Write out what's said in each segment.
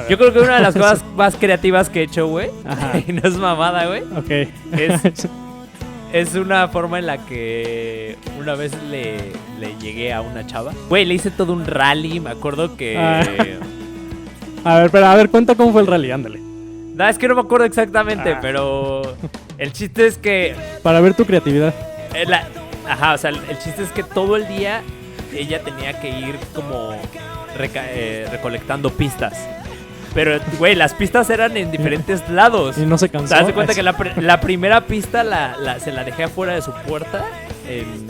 Yo creo que una de las cosas más creativas que he hecho, güey, y no es mamada, güey, Ok. es una forma en la que una vez le llegué a una chava. Güey, le hice todo un rally, me acuerdo que... A ver, cuenta cómo fue el rally, ándale. No, es que no me acuerdo exactamente, pero el chiste es que... Para ver tu creatividad. Ajá, o sea, el chiste es que todo el día ella tenía que ir como recolectando pistas. Pero, güey, las pistas eran en diferentes lados. Y no se cansó. ¿Te das cuenta que la primera pista se la dejé afuera de su puerta en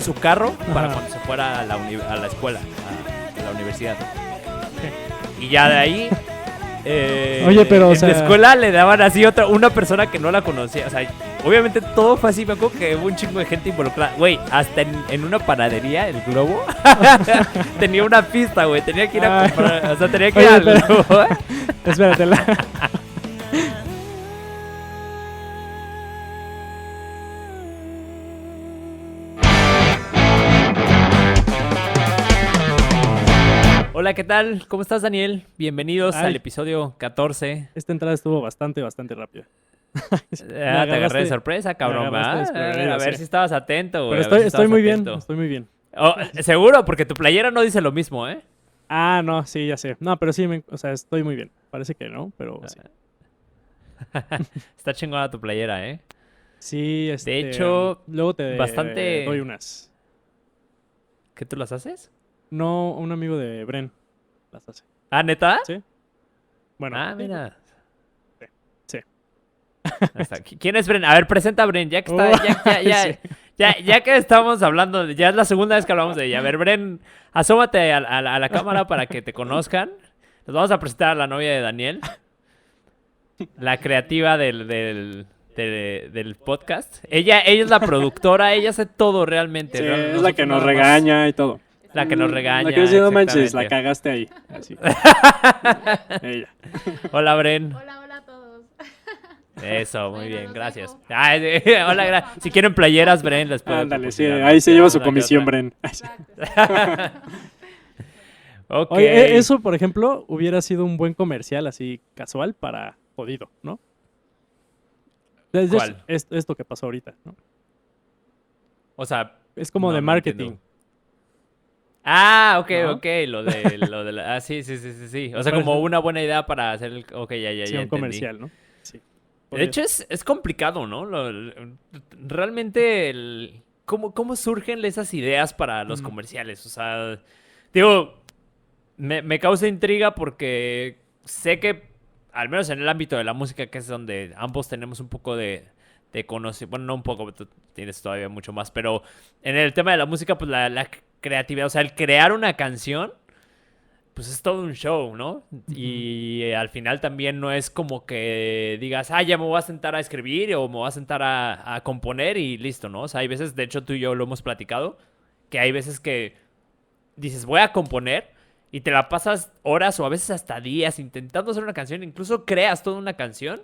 su carro para cuando se fuera a la escuela, a la universidad? Y ya de ahí... Oye, pero, en la escuela le daban así una persona que no la conocía. O sea, obviamente todo fue así. Me acuerdo que hubo un chingo de gente involucrada. Güey, hasta en una panadería, el Globo, tenía una pista, güey. Tenía que ir a comprar. O sea, tenía que ir al Globo. Espérate. Hola, ¿qué tal? ¿Cómo estás, Daniel? Bienvenidos al episodio 14. Esta entrada estuvo bastante rápida. Te agarré de sorpresa, cabrón. A ver si estabas atento, güey. Pero estoy muy bien, estoy muy bien. Oh, seguro, porque tu playera no dice lo mismo, ¿eh? Ah, no, sí, ya sé. No, pero sí, o sea, estoy muy bien. Parece que no, pero sí. Está chingona tu playera, ¿eh? Sí, de hecho, luego te bastante... doy unas. ¿Qué tú las haces? No, un amigo de Bren las hace. ¿Ah, neta? Sí. Bueno. Ah, mira. Sí. ¿Quién es Bren? A ver, presenta a Bren, ya que está, ya que estamos hablando, ya es la segunda vez que hablamos de ella. A ver, Bren, asómate a la cámara para que te conozcan. Nos vamos a presentar a la novia de Daniel, la creativa del podcast. Ella es la productora, ella hace todo realmente. Sí, es la que nos regaña y todo. La que nos regaña. La que dice, no manches, la cagaste ahí. Así. Ella. Hola, Bren. Hola a todos. Eso, muy bien, gracias. Hola, si quieren playeras, Bren, les puedo. Ándale, sí, ahí se lleva su comisión, Bren. Ok. Oye, eso, por ejemplo, hubiera sido un buen comercial así casual para Jodido, ¿no? ¿Cuál? Esto que pasó ahorita, ¿no? O sea, es como de marketing. Ah, ok, ¿no? ok, lo de la... sí. O sea, como una buena idea para hacer el... Ok, ya sí, un entendí. comercial, ¿no? Sí. De hecho, es complicado, ¿no? Realmente, ¿cómo surgen esas ideas para los comerciales? O sea, digo, me causa intriga porque sé que, al menos en el ámbito de la música, que es donde ambos tenemos un poco de conocimiento, bueno, no un poco, tú tienes todavía mucho más, pero en el tema de la música, pues la creatividad, o sea, el crear una canción, pues es todo un show, ¿no? Y al final también no es como que digas, ya me voy a sentar a escribir o me voy a sentar a componer y listo, ¿no? O sea, hay veces, de hecho tú y yo lo hemos platicado, que hay veces que dices, voy a componer y te la pasas horas o a veces hasta días intentando hacer una canción, incluso creas toda una canción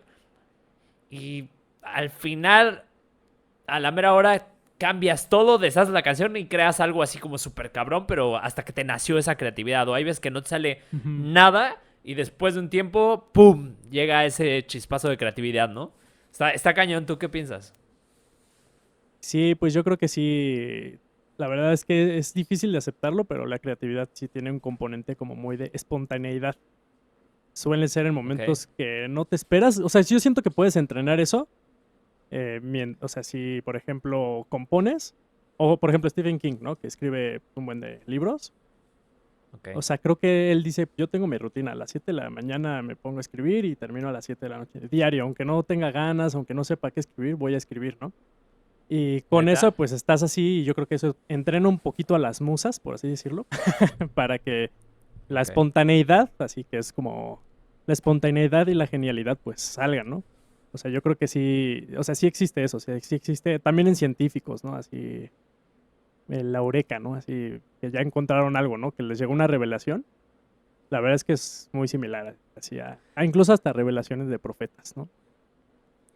y al final, a la mera hora, cambias todo, deshaces la canción y creas algo así como súper cabrón, pero hasta que te nació esa creatividad. O hay veces que no te sale nada y después de un tiempo, ¡pum!, llega ese chispazo de creatividad, ¿no? Está cañón. ¿Tú qué piensas? Sí, pues yo creo que sí. La verdad es que es difícil de aceptarlo, pero la creatividad sí tiene un componente como muy de espontaneidad. Suelen ser en momentos que no te esperas. O sea, yo siento que puedes entrenar eso. O sea, si por ejemplo compones, o por ejemplo Stephen King, ¿no? Que escribe un buen de libros. O sea, creo que él dice, yo tengo mi rutina, a las 7 de la mañana me pongo a escribir y termino a las 7 de la noche, diario, aunque no tenga ganas, aunque no sepa qué escribir, voy a escribir, ¿no? Y con eso pues estás así y yo creo que eso entrena un poquito a las musas, por así decirlo, para que la espontaneidad, así que es como la espontaneidad y la genialidad pues salgan, ¿no? O sea, yo creo que sí, o sea, sí existe eso, o sea, sí existe también en científicos, ¿no? Así, la eureka, ¿no? Así, que ya encontraron algo, ¿no? Que les llegó una revelación. La verdad es que es muy similar así incluso hasta revelaciones de profetas, ¿no?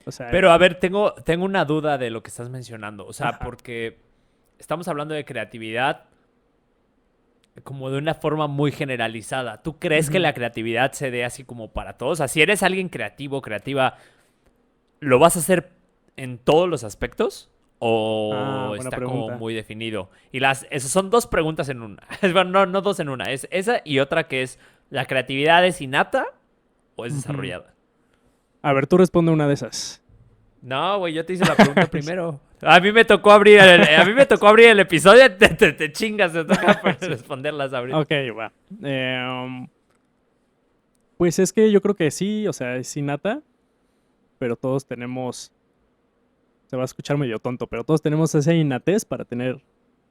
O sea, pero a ver, tengo una duda de lo que estás mencionando. O sea, porque estamos hablando de creatividad como de una forma muy generalizada. ¿Tú crees que Ujú. la creatividad se dé así como para todos? O sea, si eres alguien creativo, creativa, ¿lo vas a hacer en todos los aspectos? Ah, ¿O buena está como pregunta. muy definido? Y esas son dos preguntas en una. Bueno, no dos en una. Es esa y otra que es, ¿la creatividad es innata o es Ujú. desarrollada? A ver, tú responde una de esas. No, güey, yo te hice la pregunta primero. A mí me tocó abrir el episodio, te chingas, te toca Sí. responderlas ahorita. Ok, va. Pues es que yo creo que sí, o sea, es innata, pero todos tenemos, se va a escuchar medio tonto, pero todos tenemos esa innatez para tener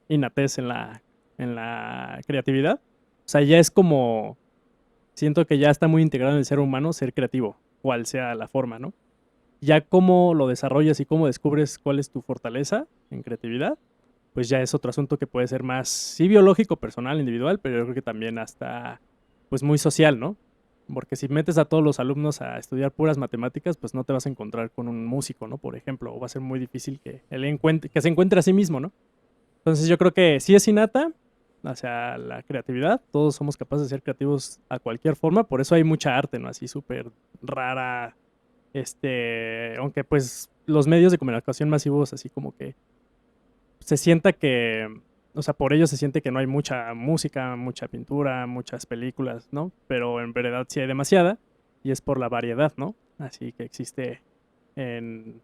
innatez en la creatividad. O sea, ya es como, siento que ya está muy integrado en el ser humano ser creativo, cual sea la forma, ¿no? Ya cómo lo desarrollas y cómo descubres cuál es tu fortaleza en creatividad, pues ya es otro asunto que puede ser más, sí, biológico, personal, individual, pero yo creo que también hasta, pues muy social, ¿no? Porque si metes a todos los alumnos a estudiar puras matemáticas, pues no te vas a encontrar con un músico, ¿no? Por ejemplo, o va a ser muy difícil que él encuentre, que se encuentre a sí mismo, ¿no? Entonces yo creo que sí es innata hacia la creatividad, todos somos capaces de ser creativos a cualquier forma, por eso hay mucha arte, ¿no? Así súper rara, aunque pues los medios de comunicación masivos así como que se sienta que, o sea, por ello se siente que no hay mucha música, mucha pintura, muchas películas, ¿no? Pero en verdad sí hay demasiada y es por la variedad, ¿no? Así que existe en,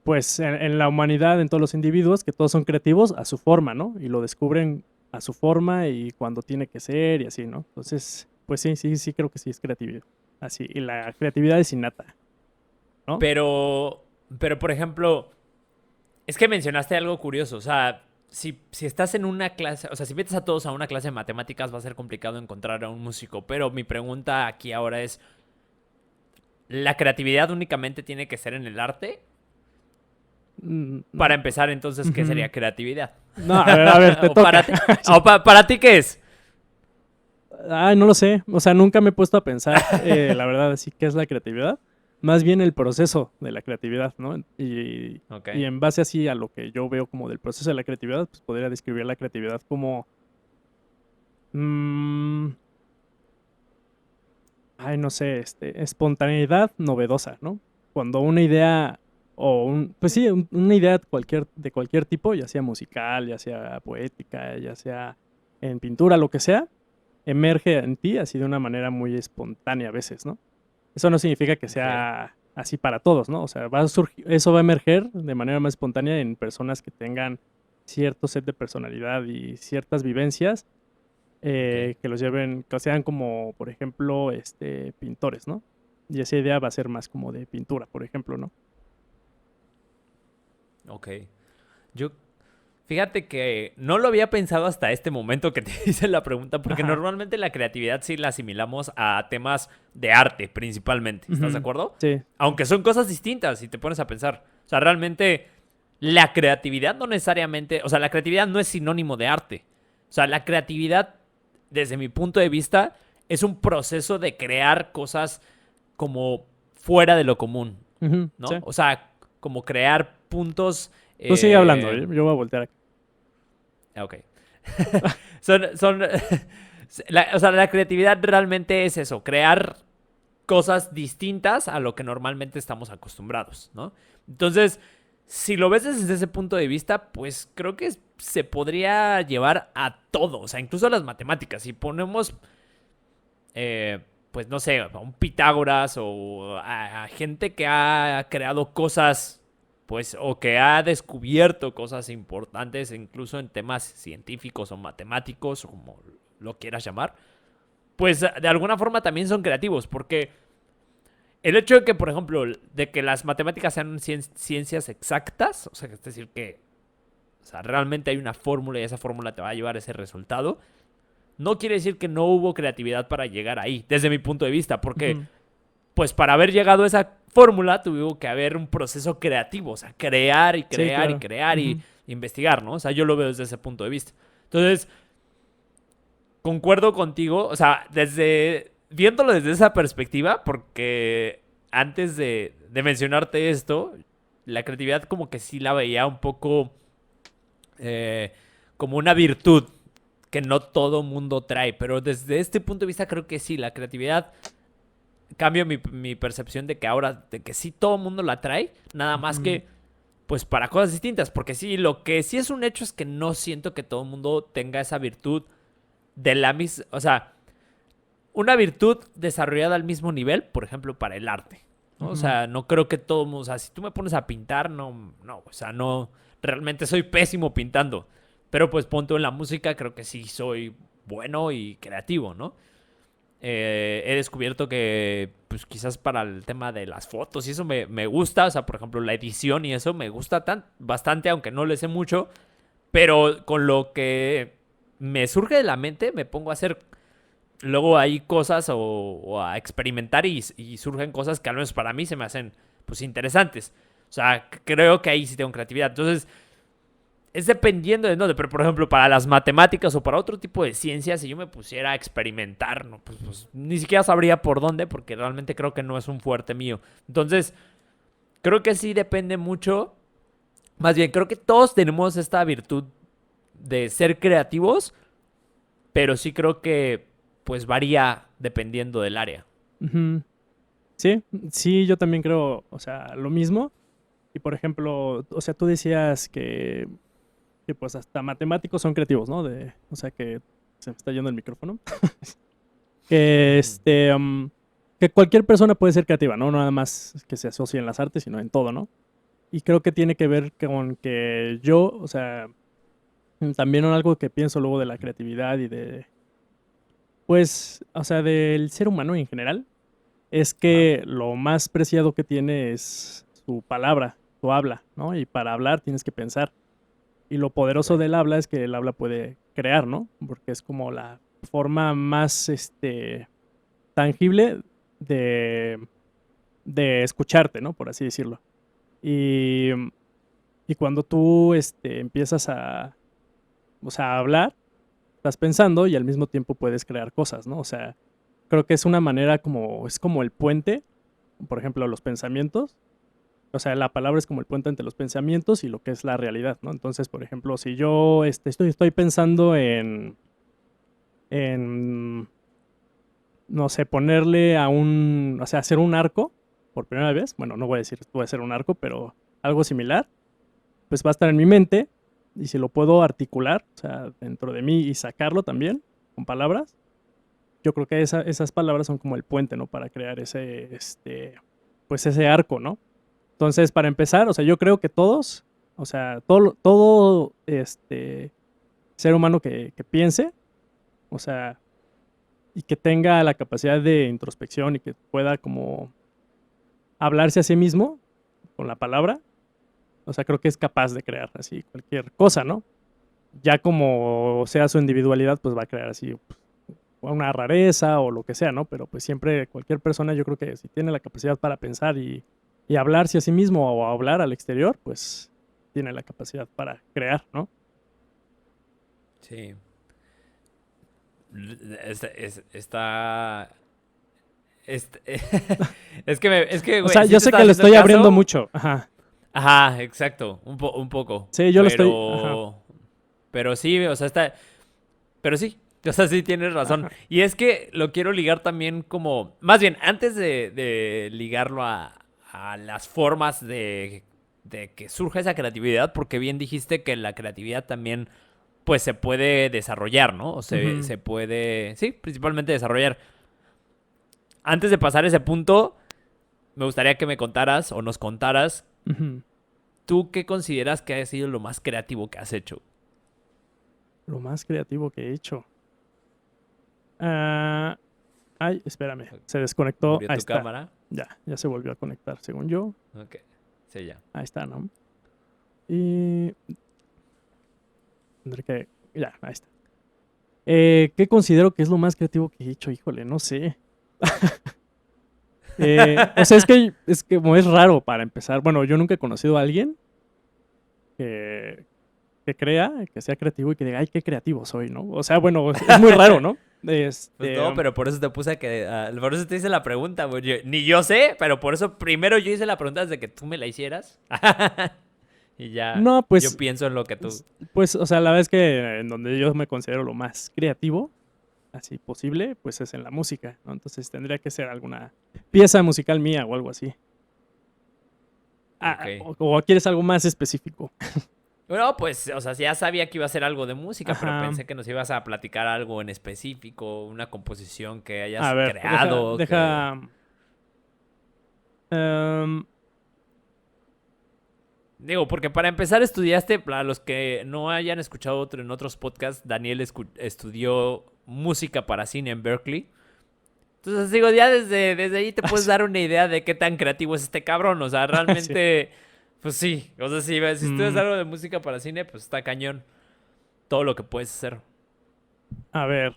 pues, en la humanidad, en todos los individuos, que todos son creativos a su forma, ¿no? Y lo descubren a su forma y cuando tiene que ser y así, ¿no? Entonces, pues sí, creo que sí es creatividad. Así, y la creatividad es innata, ¿no? Pero, pero por ejemplo, es que mencionaste algo curioso. O sea, si estás en una clase, o sea, si metes a todos a una clase de matemáticas, va a ser complicado encontrar a un músico. Pero mi pregunta aquí ahora es, ¿la creatividad únicamente tiene que ser en el arte? Mm, Para mm, empezar, entonces, ¿qué ujú. sería creatividad? No, a ver, te ¿O para toca. ti? ¿Para ti qué es? Ay, no lo sé. O sea, nunca me he puesto a pensar, la verdad, así qué es la creatividad. Más bien el proceso de la creatividad, ¿no? Ok. Y en base así a lo que yo veo como del proceso de la creatividad, pues podría describir la creatividad como, mm, ay, no sé, espontaneidad novedosa, ¿no? Cuando una idea pues sí, una idea de cualquier tipo, ya sea musical, ya sea poética, ya sea en pintura, lo que sea, emerge en ti así de una manera muy espontánea a veces, ¿no? Eso no significa que Ok. sea así para todos, ¿no? O sea, va a surgir, eso va a emerger de manera más espontánea en personas que tengan cierto set de personalidad y ciertas vivencias Ok. que los lleven, que sean como, por ejemplo, pintores, ¿no? Y esa idea va a ser más como de pintura, por ejemplo, ¿no? Ok. Yo, fíjate que no lo había pensado hasta este momento que te hice la pregunta, porque Ajá. normalmente la creatividad sí la asimilamos a temas de arte, principalmente. ¿Estás de Ujú. acuerdo? Sí. Aunque son cosas distintas, si te pones a pensar. O sea, realmente la creatividad no necesariamente, o sea, la creatividad no es sinónimo de arte. O sea, la creatividad, desde mi punto de vista, es un proceso de crear cosas como fuera de lo común, Ujú, sí. ¿no? O sea, como crear puntos. Tú sigue hablando, eh, yo voy a voltear aquí. ok. son. O sea, la creatividad realmente es eso, crear cosas distintas a lo que normalmente estamos acostumbrados, ¿no? Entonces, si lo ves desde ese punto de vista, pues creo que se podría llevar a todo, o sea, incluso a las matemáticas. Si ponemos, pues no sé, a un Pitágoras o a gente que ha creado cosas, pues, o que ha descubierto cosas importantes, incluso en temas científicos o matemáticos, o como lo quieras llamar, pues de alguna forma también son creativos, porque el hecho de que, por ejemplo, de que las matemáticas sean ciencias exactas, o sea, es decir, que o sea, realmente hay una fórmula y esa fórmula te va a llevar a ese resultado, no quiere decir que no hubo creatividad para llegar ahí, desde mi punto de vista, porque, Ujú, pues, para haber llegado a esa fórmula tuvo que haber un proceso creativo, o sea, crear y sí, crear y claro. crear y Ujú, investigar, ¿no? O sea, yo lo veo desde ese punto de vista. Entonces, concuerdo contigo, o sea, viéndolo desde esa perspectiva, porque antes de mencionarte esto, la creatividad como que sí la veía un poco eh, como una virtud que no todo mundo trae. Pero desde este punto de vista creo que sí, la creatividad cambia mi percepción de que ahora, de que sí todo mundo la trae, nada más que pues para cosas distintas. Porque sí, lo que sí es un hecho es que no siento que todo mundo tenga esa virtud de la misma, o sea, una virtud desarrollada al mismo nivel, por ejemplo, para el arte, ¿no? O sea, no creo que todo mundo, o sea, si tú me pones a pintar, no, o sea, no, realmente soy pésimo pintando, pero pues punto en la música, creo que sí soy bueno y creativo, ¿no? He descubierto que, pues quizás para el tema de las fotos y eso me gusta, o sea, por ejemplo, la edición y eso me gusta bastante, aunque no le sé mucho, pero con lo que me surge de la mente, me pongo a hacer luego hay cosas o a experimentar y surgen cosas que al menos para mí se me hacen pues interesantes. O sea, creo que ahí sí tengo creatividad. Entonces, es dependiendo de dónde. Pero, por ejemplo, para las matemáticas o para otro tipo de ciencias, si yo me pusiera a experimentar, no, pues ni siquiera sabría por dónde, porque realmente creo que no es un fuerte mío. Entonces, creo que sí depende mucho. Más bien, creo que todos tenemos esta virtud de ser creativos, pero sí creo que pues varía dependiendo del área. Ujú. Sí, sí, yo también creo, o sea, lo mismo. Y por ejemplo, o sea, tú decías que pues hasta matemáticos son creativos, ¿no? O sea, que se me está yendo el micrófono. Que que cualquier persona puede ser creativa, ¿no? No nada más que se asocie en las artes, sino en todo, ¿no? Y creo que tiene que ver con que yo, o sea, también algo que pienso luego de la creatividad y pues, o sea, del ser humano en general, es Ajá. que lo más preciado que tiene es su palabra, su habla, ¿no? Y para hablar tienes que pensar. Y lo poderoso Right. del habla es que el habla puede crear, ¿no? Porque es como la forma más, tangible de, de escucharte, ¿no? Por así decirlo. Y, y cuando tú, empiezas o sea, a hablar, estás pensando y al mismo tiempo puedes crear cosas, ¿no? O sea, creo que es una manera es como el puente, por ejemplo, los pensamientos. O sea, la palabra es como el puente entre los pensamientos y lo que es la realidad, ¿no? Entonces, por ejemplo, si yo estoy pensando en, no sé, ponerle o sea, hacer un arco por primera vez, bueno, no voy a decir voy a hacer un arco, pero algo similar, pues va a estar en mi mente y si lo puedo articular, o sea, dentro de mí y sacarlo también con palabras, yo creo que esas palabras son como el puente, ¿no? Para crear pues ese arco, ¿no? Entonces, para empezar, o sea, yo creo que todos, o sea, todo ser humano que piense, o sea, y que tenga la capacidad de introspección y que pueda como hablarse a sí mismo con la palabra, o sea, creo que es capaz de crear así cualquier cosa, ¿no? Ya como sea su individualidad, pues va a crear así pues, una rareza o lo que sea, ¿no? Pero pues siempre cualquier persona yo creo que si tiene la capacidad para pensar y hablarse a sí mismo o hablar al exterior, pues tiene la capacidad para crear, ¿no? Sí. Está... es que, O güey, sea, sí yo te sé estaba que lo haciendo estoy abriendo caso. mucho, ajá. Ajá, exacto. Un poco. Sí, yo lo estoy, ajá, Pero sí, o sea, está... Pero sí, o sea, sí tienes razón. ajá. Y es que lo quiero ligar también como... Más bien, antes de ligarlo a las formas de que surja esa creatividad, porque bien dijiste que la creatividad también, pues, se puede desarrollar, ¿no? O Ujú, se puede... Sí, principalmente desarrollar. Antes de pasar ese punto, me gustaría que me contaras o nos contaras, ujú. ¿tú qué consideras que ha sido lo más creativo que has hecho? Lo más creativo que he hecho. Ah, ay, espérame, se desconectó, ¿Murió ahí tu está. cámara? Ya se volvió a conectar, según yo. Ok, sí, ya. Ahí está, ¿no? Y tendré que, ya, ahí está. ¿Qué considero que es lo más creativo que he hecho? Híjole, no sé. O sea, es que como es raro para empezar. Bueno, yo nunca he conocido a alguien que, que crea, que sea creativo y que diga, ay, qué creativo soy, ¿no? O sea, bueno, es muy raro, ¿no? Pues no, pero por eso te puse que... por eso te hice la pregunta, güey. Ni yo sé, pero por eso primero yo hice la pregunta desde que tú me la hicieras. Y ya No, yo pues, pienso en lo que tú... pues, o sea, la verdad es que en donde yo me considero lo más creativo, así posible, pues es en la música, ¿no? Entonces tendría que ser alguna pieza musical mía o algo así. Ok. O quieres algo más específico. Bueno, pues, o sea, ya sabía que iba a ser algo de música, pero Ajá. pensé que nos ibas a platicar algo en específico, una composición que A hayas ver, creado, que... em, Digo, porque para empezar estudiaste, para los que no hayan escuchado en otros podcasts, Daniel estudió música para cine en Berkeley. Entonces, digo, ya desde ahí te puedes dar una idea de qué tan creativo es este cabrón. O sea, sí. realmente, pues sí. O sea, si estudias Mm, algo de música para cine, pues está cañón todo lo que puedes hacer. a ver,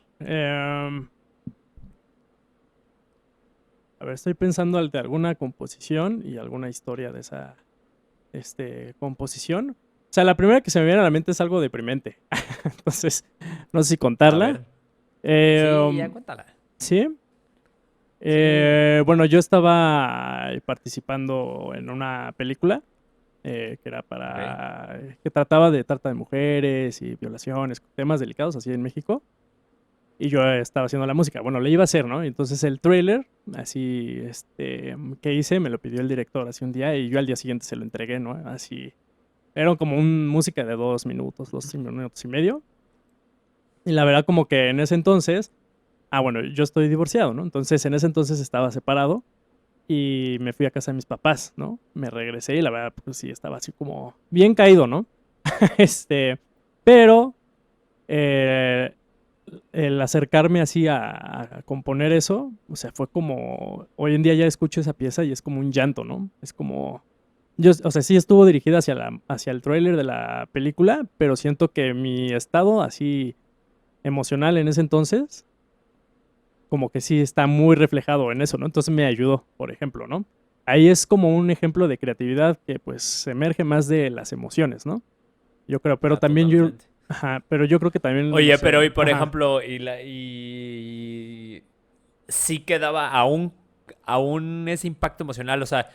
estoy pensando de alguna composición y alguna historia de esa composición. O sea, la primera que se me viene a la mente es algo deprimente. Entonces, no sé si A contarla. ver. Sí, ya Em, cuéntala. sí. Sí. Bueno, yo estaba participando en una película que era Ok. que trataba de trata de mujeres y violaciones, temas delicados así en México. Y yo estaba haciendo la música. Bueno, le iba a hacer, ¿no? Entonces el trailer, así, que hice, me lo pidió el director así un día y yo al día siguiente se lo entregué, ¿no? Así, era como una música de 2 minutos, 2 minutos y medio. Y la verdad como que en ese entonces, bueno, yo estoy divorciado, ¿no? Entonces en ese entonces estaba separado y me fui a casa de mis papás, ¿no? Me regresé y la verdad, pues sí, estaba así como bien caído, ¿no? Este, pero eh, el acercarme así a componer eso, o sea, fue como, hoy en día ya escucho esa pieza y es como un llanto, ¿no? Es como, o sea, sí estuvo dirigida hacia el tráiler de la película, pero siento que mi estado así emocional en ese entonces, como que sí está muy reflejado en eso, ¿no? Entonces me ayudó, por ejemplo, ¿no? Ahí es como un ejemplo de creatividad que pues emerge más de las emociones, ¿no? Yo creo, pero Ah, también totalmente. pero yo creo que también, no Oye, sé, pero y por ajá. ejemplo, y sí quedaba aún ese impacto emocional. O sea,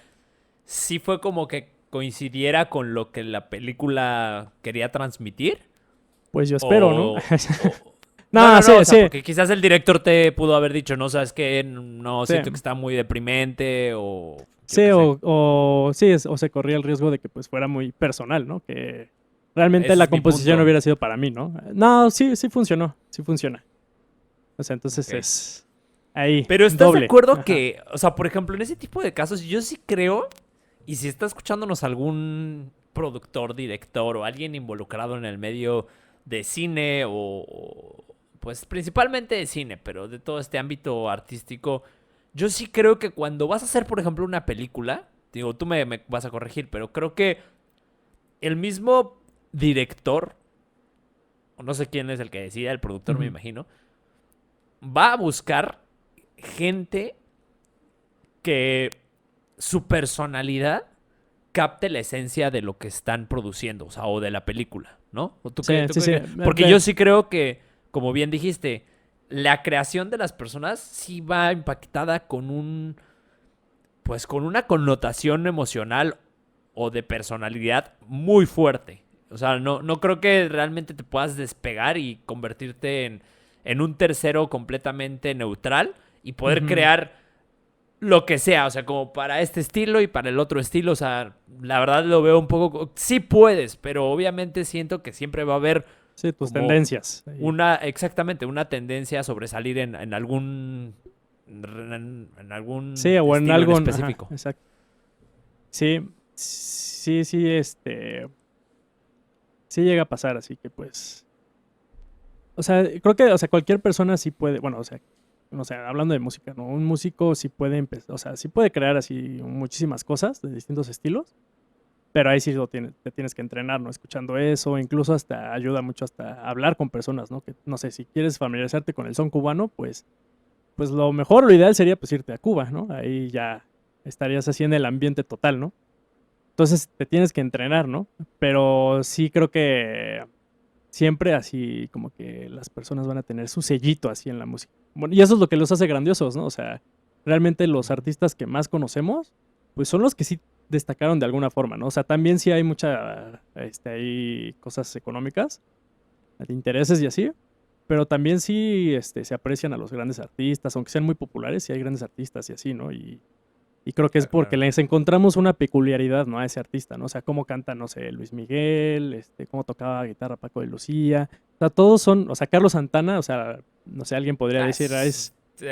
sí fue como que coincidiera con lo que la película quería transmitir. Pues yo espero, ¿no? O, o- no, No, no, sí, no, o sea, sí, porque quizás el director te pudo haber dicho, no, sabes que no sí. siento que está muy deprimente o yo Sí, qué sé. sí, o se corría el riesgo de que pues fuera muy personal, ¿no? Que realmente Ese la es mi composición punto. hubiera sido para mí, ¿no? No, sí, sí funcionó, sí funciona. O sea, entonces Ok. es ahí, Pero ¿estás de doble. acuerdo Ajá. que, o sea, por ejemplo, en ese tipo de casos, yo sí creo, y si está escuchándonos algún productor, director o alguien involucrado en el medio de cine pues principalmente de cine, pero de todo este ámbito artístico, yo sí creo que cuando vas a hacer, por ejemplo, una película, digo, tú me vas a corregir, pero creo que el mismo director, o no sé quién es el que decida, el productor me Ujú. imagino, va a buscar gente que su personalidad capte la esencia de lo que están produciendo, o sea, o de la película, ¿no? ¿O Sí, tú sí, sí. porque yo sí creo que, como bien dijiste, la creación de las personas sí va impactada con pues con una connotación emocional o de personalidad muy fuerte. O sea, no creo que realmente te puedas despegar y convertirte en un tercero completamente neutral y poder Ujú. crear lo que sea, o sea, como para este estilo y para el otro estilo, o sea, la verdad lo veo un poco, sí puedes, pero obviamente siento que siempre va a haber Sí, tus como tendencias. Ahí. exactamente, una tendencia a sobresalir en algún Sí, o en estilo en algo, ajá, específico. exacto. Sí, sí, sí, sí llega a pasar, así que pues, o sea, creo que, o sea, cualquier persona sí puede, bueno, o sea, hablando de música, ¿no? Un músico sí puede empezar, o sea, sí puede crear así muchísimas cosas de distintos estilos, pero ahí sí te tienes que entrenar, ¿no? Escuchando eso, incluso hasta ayuda mucho hasta hablar con personas, ¿no? Que, no sé, si quieres familiarizarte con el son cubano, pues lo mejor, lo ideal sería pues irte a Cuba, ¿no? Ahí ya estarías así en el ambiente total, ¿no? Entonces te tienes que entrenar, ¿no? Pero sí creo que siempre así como que las personas van a tener su sellito así en la música. Bueno, y eso es lo que los hace grandiosos, ¿no? O sea, realmente los artistas que más conocemos, pues son los que sí destacaron de alguna forma, ¿no? O sea, también sí hay hay cosas económicas, de intereses y así, pero también sí, se aprecian a los grandes artistas, aunque sean muy populares, sí hay grandes artistas y así, ¿no? Y creo que es Ah, porque claro. les encontramos una peculiaridad, ¿no? A ese artista, ¿no? O sea, cómo canta, no sé, Luis Miguel, cómo tocaba guitarra Paco de Lucía. O sea, todos son, o sea, Carlos Santana, o sea, no sé, alguien podría Ah, decir,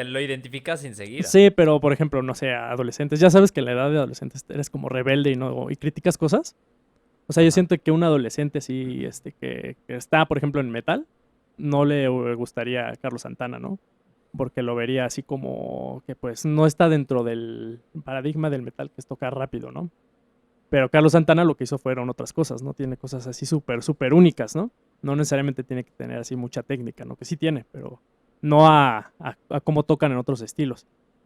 lo identificas enseguida. sí, pero por ejemplo, no sé, a adolescentes, ya sabes que en la edad de adolescentes eres como rebelde y criticas cosas. O sea, yo Ajá. siento que un adolescente así, que está, por ejemplo, en metal, no le gustaría a Carlos Santana, ¿no? Porque lo vería así como que pues no está dentro del paradigma del metal, que es tocar rápido, ¿no? Pero Carlos Santana lo que hizo fueron otras cosas, ¿no? Tiene cosas así súper, súper únicas, ¿no? No necesariamente tiene que tener así mucha técnica, ¿no? Que sí tiene, pero no a cómo tocan en otros estilos.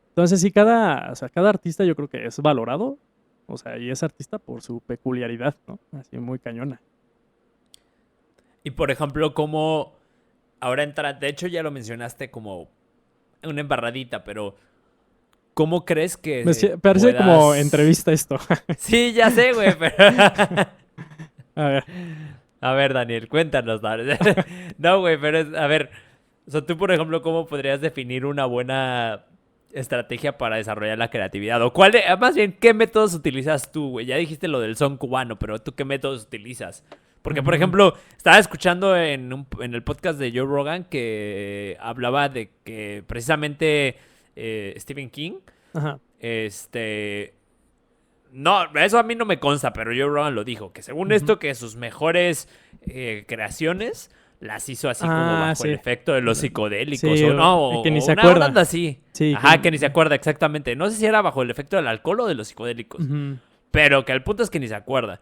Entonces sí, o sea, cada artista yo creo que es valorado, o sea, y es artista por su peculiaridad, ¿no? Así muy cañona. Y por ejemplo, como ahora entra, de hecho ya lo mencionaste como una embarradita, pero ¿cómo crees que Parece como puedas... entrevista esto. Sí, ya sé, güey, pero... A ver. A ver, Daniel, cuéntanos, Daniel. No, güey, pero a ver, o sea, tú, por ejemplo, ¿cómo podrías definir una buena estrategia para desarrollar la creatividad? O más bien, ¿qué métodos utilizas tú, güey? Ya dijiste lo del son cubano, pero ¿tú qué métodos utilizas? Porque, por Ujú. ejemplo, estaba escuchando en el podcast de Joe Rogan que hablaba de que precisamente Stephen King, Ajá. este, no, eso a mí no me consta, pero Joe Rogan lo dijo, que según Ujú. esto, que sus mejores creaciones las hizo así como Ah, bajo el sí. efecto de los psicodélicos, Sí, o no, y que ni o se una onda acuerda. así. Sí, Ajá, que ni se acuerda exactamente. No sé si era bajo el efecto del alcohol o de los psicodélicos, ujú. pero que el punto es que ni se acuerda.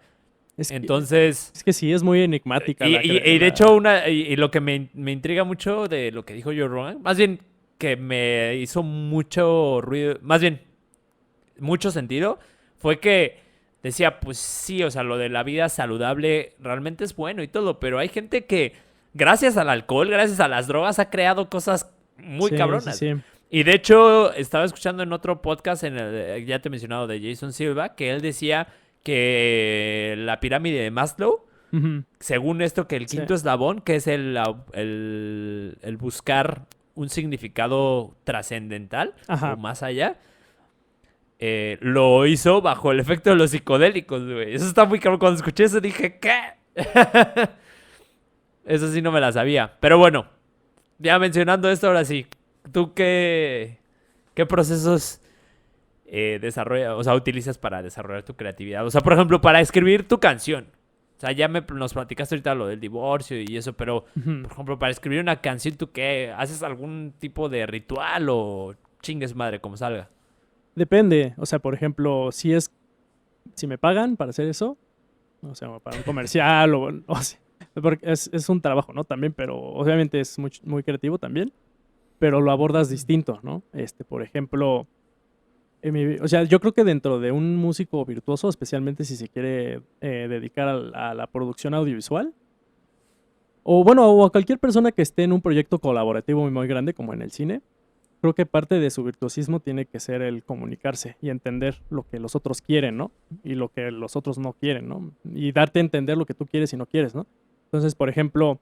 Es que, Entonces, es que sí, es muy enigmática y de hecho, y lo que me intriga mucho de lo que dijo Joe Rogan, más bien que me hizo mucho ruido, más bien mucho sentido, fue que decía, pues sí, o sea, lo de la vida saludable realmente es bueno y todo, pero hay gente que gracias al alcohol, gracias a las drogas, ha creado cosas muy Sí, sí, cabronas. sí. Y de hecho, estaba escuchando en otro podcast, ya te he mencionado, de Jason Silva, que él decía que la pirámide de Maslow, Ujú. según esto, que el Sí. quinto eslabón, que es el buscar un significado trascendental o Ajá. más allá, lo hizo bajo el efecto de los psicodélicos, güey. Eso está muy cabrón. Cuando escuché eso dije, ¿qué? Eso sí no me la sabía. Pero bueno, ya mencionando esto, ahora sí. ¿Tú qué procesos o sea, utilizas para desarrollar tu creatividad? O sea, por ejemplo, para escribir tu canción. O sea, nos platicaste ahorita lo del divorcio y eso, pero, Ujú. por ejemplo, para escribir una canción, ¿tú qué? ¿Haces algún tipo de ritual o chingues madre, como salga? Depende. O sea, por ejemplo, si me pagan para hacer eso, o sea, para un comercial o sea, porque es un trabajo, ¿no? También, pero obviamente es muy, muy creativo también, pero lo abordas distinto, ¿no? Por ejemplo, o sea, yo creo que dentro de un músico virtuoso, especialmente si se quiere dedicar a la producción audiovisual, o bueno, o a cualquier persona que esté en un proyecto colaborativo muy, muy grande como en el cine, creo que parte de su virtuosismo tiene que ser el comunicarse y entender lo que los otros quieren, ¿no? Y lo que los otros no quieren, ¿no? Y darte a entender lo que tú quieres y no quieres, ¿no? Entonces, por ejemplo,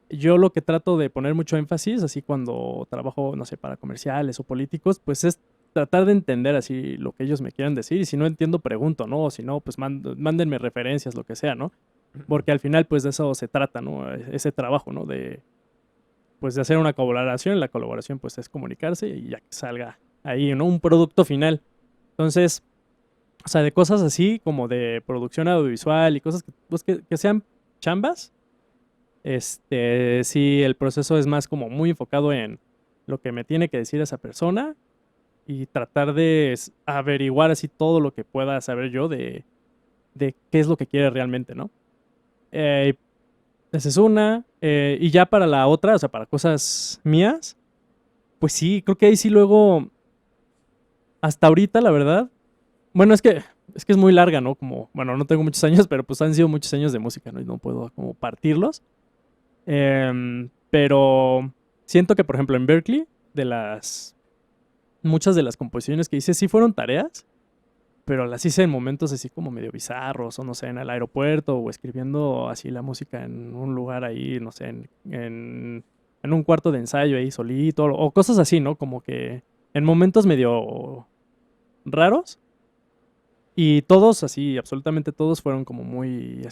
yo lo que trato de poner mucho énfasis, así cuando trabajo, no sé, para comerciales o políticos, pues es tratar de entender así lo que ellos me quieran decir y si no entiendo, pregunto, ¿no? O si no, pues mándenme referencias, lo que sea, ¿no? Porque al final, pues de eso se trata, ¿no? Ese trabajo, ¿no? Pues de hacer una colaboración, la colaboración pues es comunicarse y ya que salga ahí, ¿no? Un producto final. Entonces, o sea, de cosas así como de producción audiovisual y cosas pues, que sean chambas, sí, el proceso es más como muy enfocado en lo que me tiene que decir esa persona y tratar de averiguar así todo lo que pueda saber yo de qué es lo que quiere realmente, ¿no? Eh, Esa es una. Y ya para la otra, o sea, para cosas mías, pues sí, creo que ahí sí luego, hasta ahorita, la verdad. Bueno, es que es muy larga, ¿no? Como, bueno, no tengo muchos años, pero pues han sido muchos años de música, ¿no? Y no puedo como partirlos. Pero siento que, por ejemplo, en Berkeley, muchas de las composiciones que hice sí fueron tareas, pero las hice en momentos así como medio bizarros, o no sé, en el aeropuerto, o escribiendo así la música en un lugar ahí, no sé, en un cuarto de ensayo ahí solito, o cosas así, ¿no? Como que en momentos medio raros. Y todos, así, absolutamente todos fueron como muy,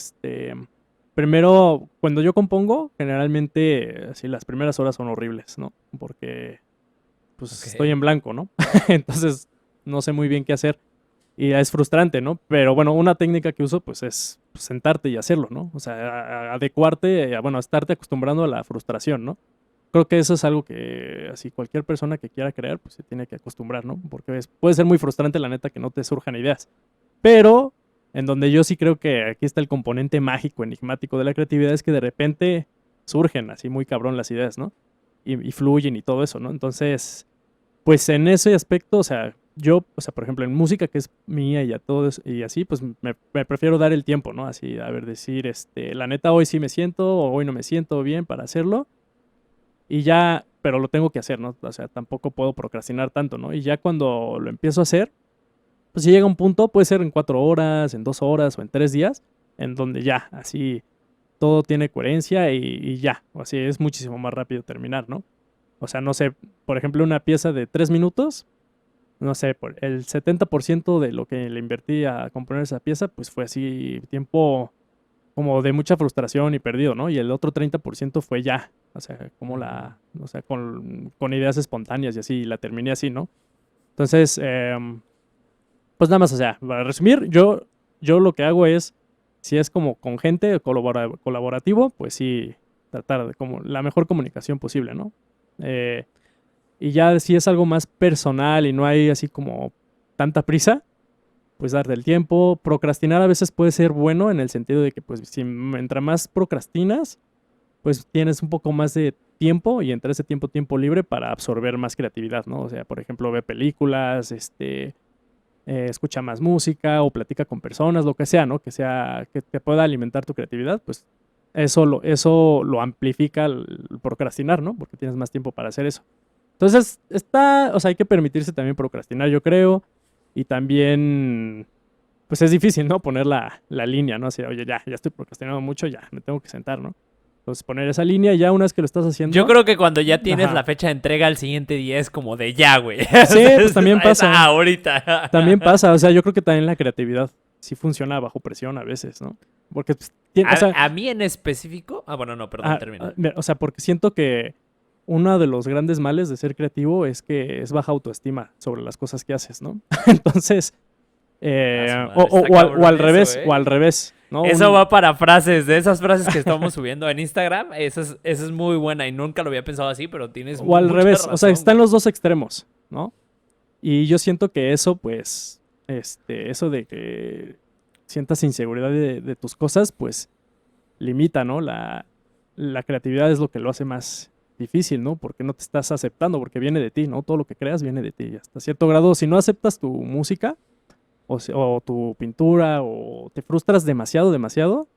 primero, cuando yo compongo, generalmente, así, las primeras horas son horribles, ¿no? Porque, pues, estoy Ok. en blanco, ¿no? Entonces, no sé muy bien qué hacer. Y es frustrante, ¿no? Pero bueno, una técnica que uso, pues, es sentarte y hacerlo, ¿no? O sea, adecuarte, bueno, estarte acostumbrando a la frustración, ¿no? Creo que eso es algo que, así, cualquier persona que quiera crear, pues, se tiene que acostumbrar, ¿no? Porque puede ser muy frustrante, la neta, que no te surjan ideas. Pero en donde yo sí creo que aquí está el componente mágico, enigmático de la creatividad, es que de repente surgen así muy cabrón las ideas, ¿no? Y fluyen y todo eso, ¿no? Entonces, pues en ese aspecto, o sea, yo, o sea, por ejemplo, en música que es mía y a todos y así, pues me prefiero dar el tiempo, ¿no? Así, a ver, decir, la neta, hoy sí me siento o hoy no me siento bien para hacerlo y ya, pero lo tengo que hacer, ¿no? O sea, tampoco puedo procrastinar tanto, ¿no? Y ya cuando lo empiezo a hacer, pues si llega un punto, puede ser en 4 horas, en 2 horas o en 3 días, en donde ya, así, todo tiene coherencia y ya, o así es muchísimo más rápido terminar, ¿no? O sea, no sé, por ejemplo, una pieza de 3 minutos, no sé, el 70% de lo que le invertí a componer esa pieza, pues fue así tiempo como de mucha frustración y perdido, ¿no? Y el otro 30% fue ya, o sea, como Ujú. o sea, con ideas espontáneas y así, y la terminé así, ¿no? Entonces, pues nada más, o sea, para resumir, yo lo que hago es, si es como con gente colaborativo, pues sí, tratar de como la mejor comunicación posible, ¿no? Eh, y ya si es algo más personal y no hay así como tanta prisa, pues darte el tiempo. Procrastinar a veces puede ser bueno en el sentido de que pues si mientras más procrastinas, pues tienes un poco más de tiempo y entre ese tiempo libre para absorber más creatividad, ¿no? O sea, por ejemplo, ve películas, escucha más música o platica con personas, lo que sea, ¿no? Que sea, que te pueda alimentar tu creatividad, pues eso lo amplifica el procrastinar, ¿no? Porque tienes más tiempo para hacer eso. Entonces, o sea, hay que permitirse también procrastinar, yo creo, y también, pues es difícil, ¿no? Poner la línea, ¿no? Así, oye, ya estoy procrastinando mucho, ya, me tengo que sentar, ¿no? Entonces, poner esa línea y ya una vez que lo estás Yo haciendo, creo que cuando ya tienes ajá. la fecha de entrega al siguiente día es como de ya, güey. Sí, pues también Es pasa. También ahorita. pasa, o sea, yo creo que también la creatividad sí funciona bajo presión a veces, ¿no? Porque, pues, o sea, A mí en específico. Ah, bueno, no, perdón, termina. o sea, porque siento que uno de los grandes males de ser creativo es que es baja autoestima sobre las cosas que haces, ¿no? Entonces, A su madre, está o cabrón al eso, revés, ¿eh? ¿no? Eso va para frases, de esas frases que estamos subiendo en Instagram. Esa es muy buena y nunca lo había pensado así, pero tienes O al mucha revés, o sea, razón, están güey. los dos extremos, ¿no? Y yo siento que eso, pues, eso de que sientas inseguridad de tus cosas, pues, limita, ¿no? La creatividad es lo que lo hace más difícil, ¿no? Porque no te estás aceptando, porque viene de ti, ¿no? Todo lo que creas viene de ti. Y hasta cierto grado, si no aceptas tu música o tu pintura o te frustras demasiado, demasiado,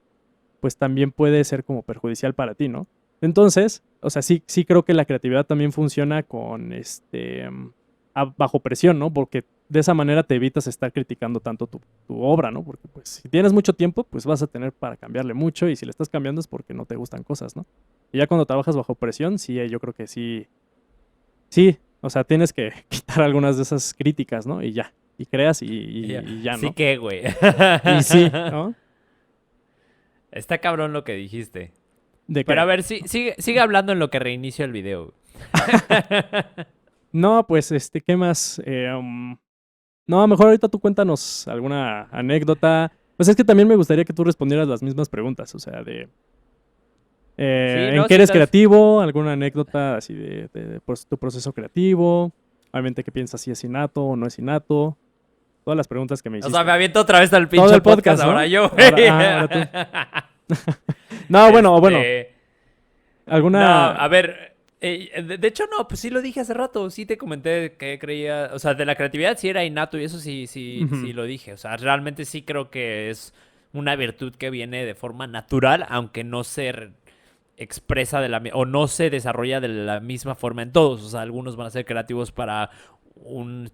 pues también puede ser como perjudicial para ti, ¿no? Entonces, o sea, sí creo que la creatividad también funciona con bajo presión, ¿no? Porque de esa manera te evitas estar criticando tanto tu obra, ¿no? Porque pues si tienes mucho tiempo, pues vas a tener para cambiarle mucho y si le estás cambiando es porque no te gustan cosas, ¿no? Y ya cuando trabajas bajo presión, sí, yo creo que sí, o sea, tienes que quitar algunas de esas críticas, ¿no? Y ya, y creas y ya, Sí ¿no? que, güey. Y sí, ¿no? Está cabrón lo que dijiste. ¿De Pero a qué? ver, sigue hablando en lo que reinicio el video. No, pues, ¿qué más? No, mejor ahorita tú cuéntanos alguna anécdota. Pues es que también me gustaría que tú respondieras las mismas preguntas, o sea, Sí, ¿en no, qué sí, eres creativo? ¿Alguna anécdota así pues, tu proceso creativo? Obviamente, ¿qué piensas si es innato o no es innato? Todas las preguntas que me o sea, me hiciste. aviento otra vez al Todo pinche el podcast podcast, ahora ¿no? yo, Ahora, güey. ahora tú. No, bueno, Este. No, alguna... a ver. De hecho, no, pues sí lo dije hace rato. Sí te comenté que creía. O sea, de la creatividad sí era innato y eso sí Ujú. lo dije. O sea, realmente sí creo que es una virtud que viene de forma natural, aunque no se expresa o no se desarrolla de la misma forma en todos. O sea, algunos van a ser creativos para un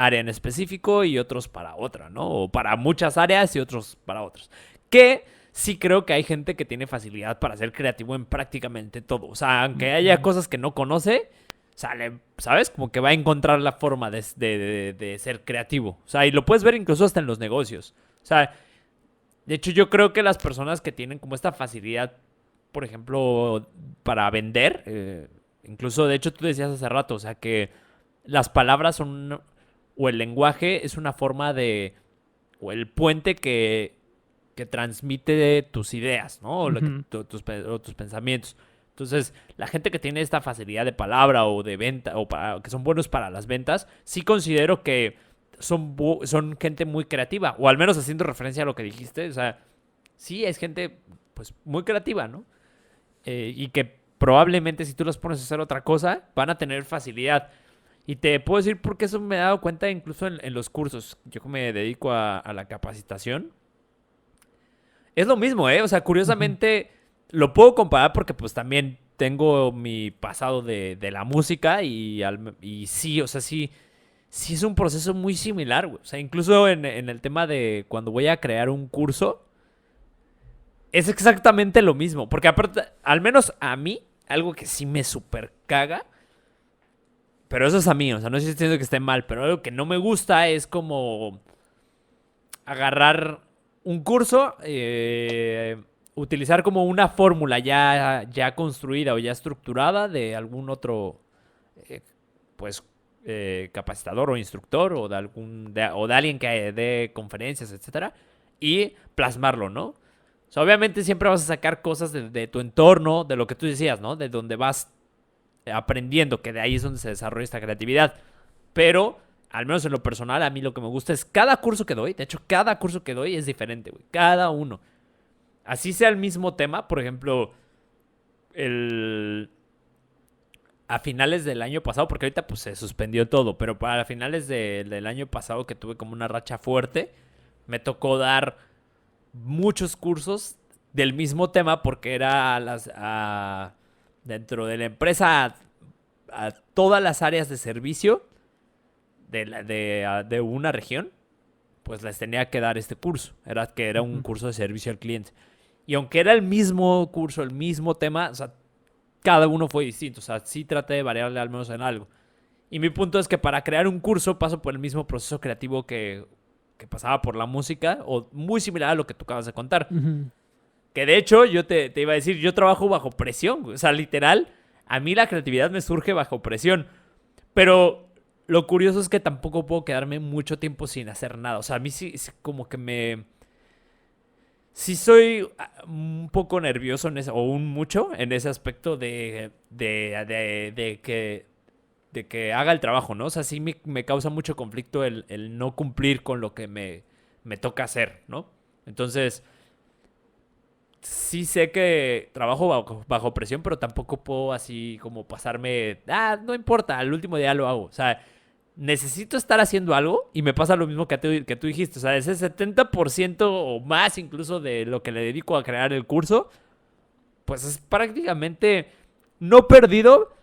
área en específico y otros para otra, ¿no? O para muchas áreas y otros para otras. Que sí creo que hay gente que tiene facilidad para ser creativo en prácticamente todo. O sea, aunque haya cosas que no conoce, ¿sabes? Como que va a encontrar la forma de ser creativo. O sea, y lo puedes ver incluso hasta en los negocios. O sea, de hecho yo creo que las personas que tienen como esta facilidad, por ejemplo, para vender, incluso de hecho tú decías hace rato, o sea, que las palabras son, o el lenguaje es una forma de, o el puente que transmite tus ideas, ¿no? O, o tus pensamientos. Entonces, la gente que tiene esta facilidad de palabra o de venta, o que son buenos para las ventas, sí considero que son gente muy creativa, o al menos haciendo referencia a lo que dijiste, o sea, sí es gente pues muy creativa, ¿no? Y que probablemente si tú los pones a hacer otra cosa, van a tener facilidad. Y te puedo decir porque eso me he dado cuenta incluso en los cursos. Yo me dedico a la capacitación. Es lo mismo, ¿eh? O sea, curiosamente lo puedo comparar porque pues también tengo mi pasado de la música y sí, o sea, sí es un proceso muy similar, güey. O sea, incluso en el tema de cuando voy a crear un curso, es exactamente lo mismo. Porque aparte, al menos a mí, algo que sí me super caga, pero eso es a mí, o sea, no estoy diciendo que esté mal, pero algo que no me gusta es como agarrar un curso, utilizar como una fórmula ya construida o ya estructurada de algún otro, eh, pues, capacitador o instructor o de alguien que dé conferencias, etcétera, y plasmarlo, ¿no? O sea, obviamente siempre vas a sacar cosas de tu entorno, de lo que tú decías, ¿no? De donde vas aprendiendo, que de ahí es donde se desarrolla esta creatividad. Pero, al menos en lo personal, a mí lo que me gusta es cada curso que doy. De hecho, cada curso que doy es diferente, güey. Cada uno. Así sea el mismo tema. Por ejemplo, a finales del año pasado, porque ahorita pues se suspendió todo, pero para finales del año pasado que tuve como una racha fuerte, me tocó dar muchos cursos del mismo tema porque era dentro de la empresa a todas las áreas de servicio de una región, pues les tenía que dar este curso. Era un curso de servicio al cliente. Y aunque era el mismo curso, el mismo tema, o sea, cada uno fue distinto. O sea, sí traté de variarle al menos en algo. Y mi punto es que para crear un curso paso por el mismo proceso creativo que pasaba por la música, o muy similar a lo que tú acabas de contar. Que de hecho, yo te iba a decir, yo trabajo bajo presión. O sea, literal, a mí la creatividad me surge bajo presión. Pero lo curioso es que tampoco puedo quedarme mucho tiempo sin hacer nada. O sea, a mí sí como que sí soy un poco nervioso o un mucho en ese aspecto de que haga el trabajo, ¿no? O sea, sí me causa mucho conflicto el no cumplir con lo que me toca hacer, ¿no? Entonces, sí sé que trabajo bajo presión, pero tampoco puedo así como pasarme, no importa, al último día lo hago. O sea, necesito estar haciendo algo y me pasa lo mismo que tú dijiste. O sea, ese 70% o más incluso de lo que le dedico a crear el curso, pues es prácticamente no perdido,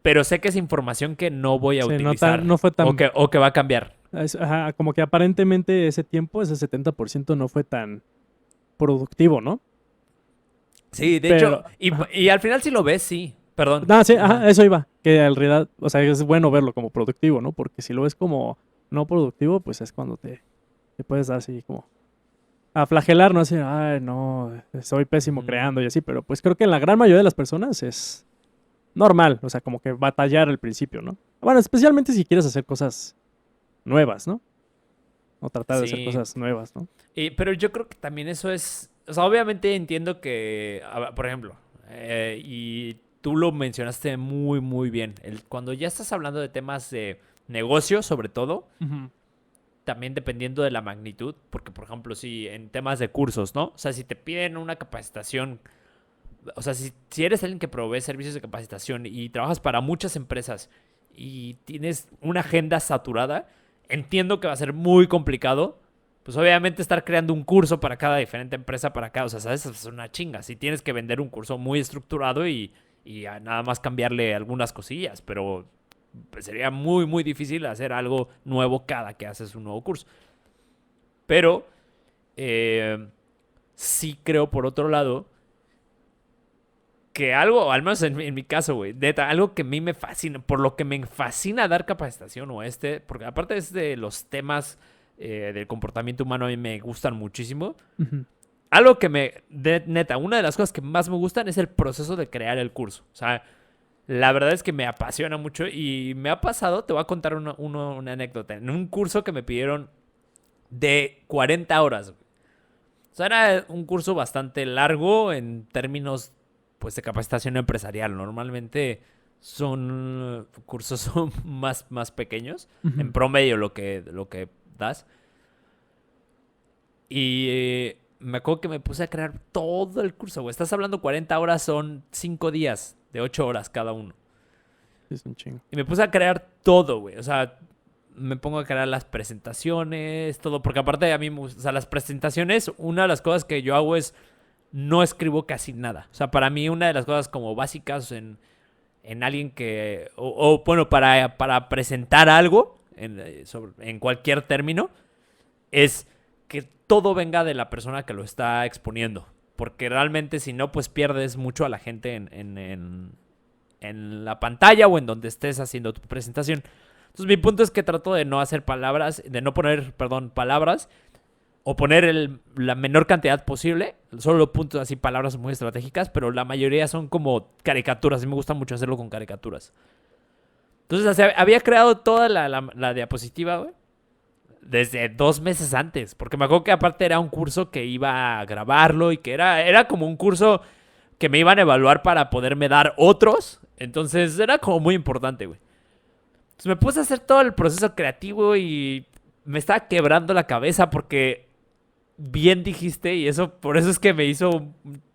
pero sé que es información que no voy a utilizar no fue tan... o que va a cambiar. Ajá, como que aparentemente ese tiempo, ese 70% no fue tan productivo, ¿no? Sí, de hecho, y al final si lo ves, sí. Perdón. Sí, eso iba. Que en realidad, o sea, es bueno verlo como productivo, ¿no? Porque si lo ves como no productivo, pues es cuando te puedes dar así como a flagelar, ¿no? Así, ay, no, soy pésimo creando y así, pero pues creo que en la gran mayoría de las personas es normal, o sea, como que batallar al principio, ¿no? Bueno, especialmente si quieres hacer cosas nuevas, ¿no? O tratar de hacer cosas nuevas, ¿no? Pero yo creo que también eso es, o sea, obviamente entiendo que, por ejemplo, y tú lo mencionaste muy, muy bien. Cuando ya estás hablando de temas de negocio, sobre todo, también dependiendo de la magnitud, porque, por ejemplo, si en temas de cursos, ¿no? O sea, si te piden una capacitación, o sea, si eres alguien que provee servicios de capacitación y trabajas para muchas empresas y tienes una agenda saturada, entiendo que va a ser muy complicado. Pues obviamente estar creando un curso para cada diferente empresa, para cada, o sea, ¿sabes? Es una chinga. Si tienes que vender un curso muy estructurado y nada más cambiarle algunas cosillas, pero pues, sería muy, muy difícil hacer algo nuevo cada que haces un nuevo curso. Pero sí creo, por otro lado, que algo, al menos en mi caso, güey, neta, algo que a mí me fascina, por lo que me fascina dar capacitación porque aparte es de los temas del comportamiento humano, a mí me gustan muchísimo. Ujú. Algo que neta, una de las cosas que más me gustan es el proceso de crear el curso. O sea, la verdad es que me apasiona mucho y me ha pasado, te voy a contar una anécdota. En un curso que me pidieron de 40 horas, güey. O sea, era un curso bastante largo en términos, pues, de capacitación empresarial. Normalmente son cursos más pequeños, Ujú. en promedio lo que das. Y me acuerdo que me puse a crear todo el curso, güey. Estás hablando 40 horas, son 5 días de 8 horas cada uno. Es un chingo. Y me puse a crear todo, güey. O sea, me pongo a crear las presentaciones, todo. Porque aparte a mí, o sea, las presentaciones, una de las cosas que yo hago es no escribo casi nada. O sea, para mí una de las cosas como básicas en alguien que... bueno, para presentar algo en cualquier término, es que todo venga de la persona que lo está exponiendo. Porque realmente si no, pues pierdes mucho a la gente en la pantalla o en donde estés haciendo tu presentación. Entonces mi punto es que trato de no hacer palabras, de no poner, palabras, o poner la menor cantidad posible. Solo puntos así, palabras muy estratégicas, pero la mayoría son como caricaturas. Y me gusta mucho hacerlo con caricaturas. Entonces, o sea, había creado toda la diapositiva, güey, desde 2 meses antes. Porque me acuerdo que aparte era un curso que iba a grabarlo y que era como un curso que me iban a evaluar para poderme dar otros. Entonces, era como muy importante, güey. Entonces me puse a hacer todo el proceso creativo y me estaba quebrando la cabeza porque bien dijiste, y por eso es que me hizo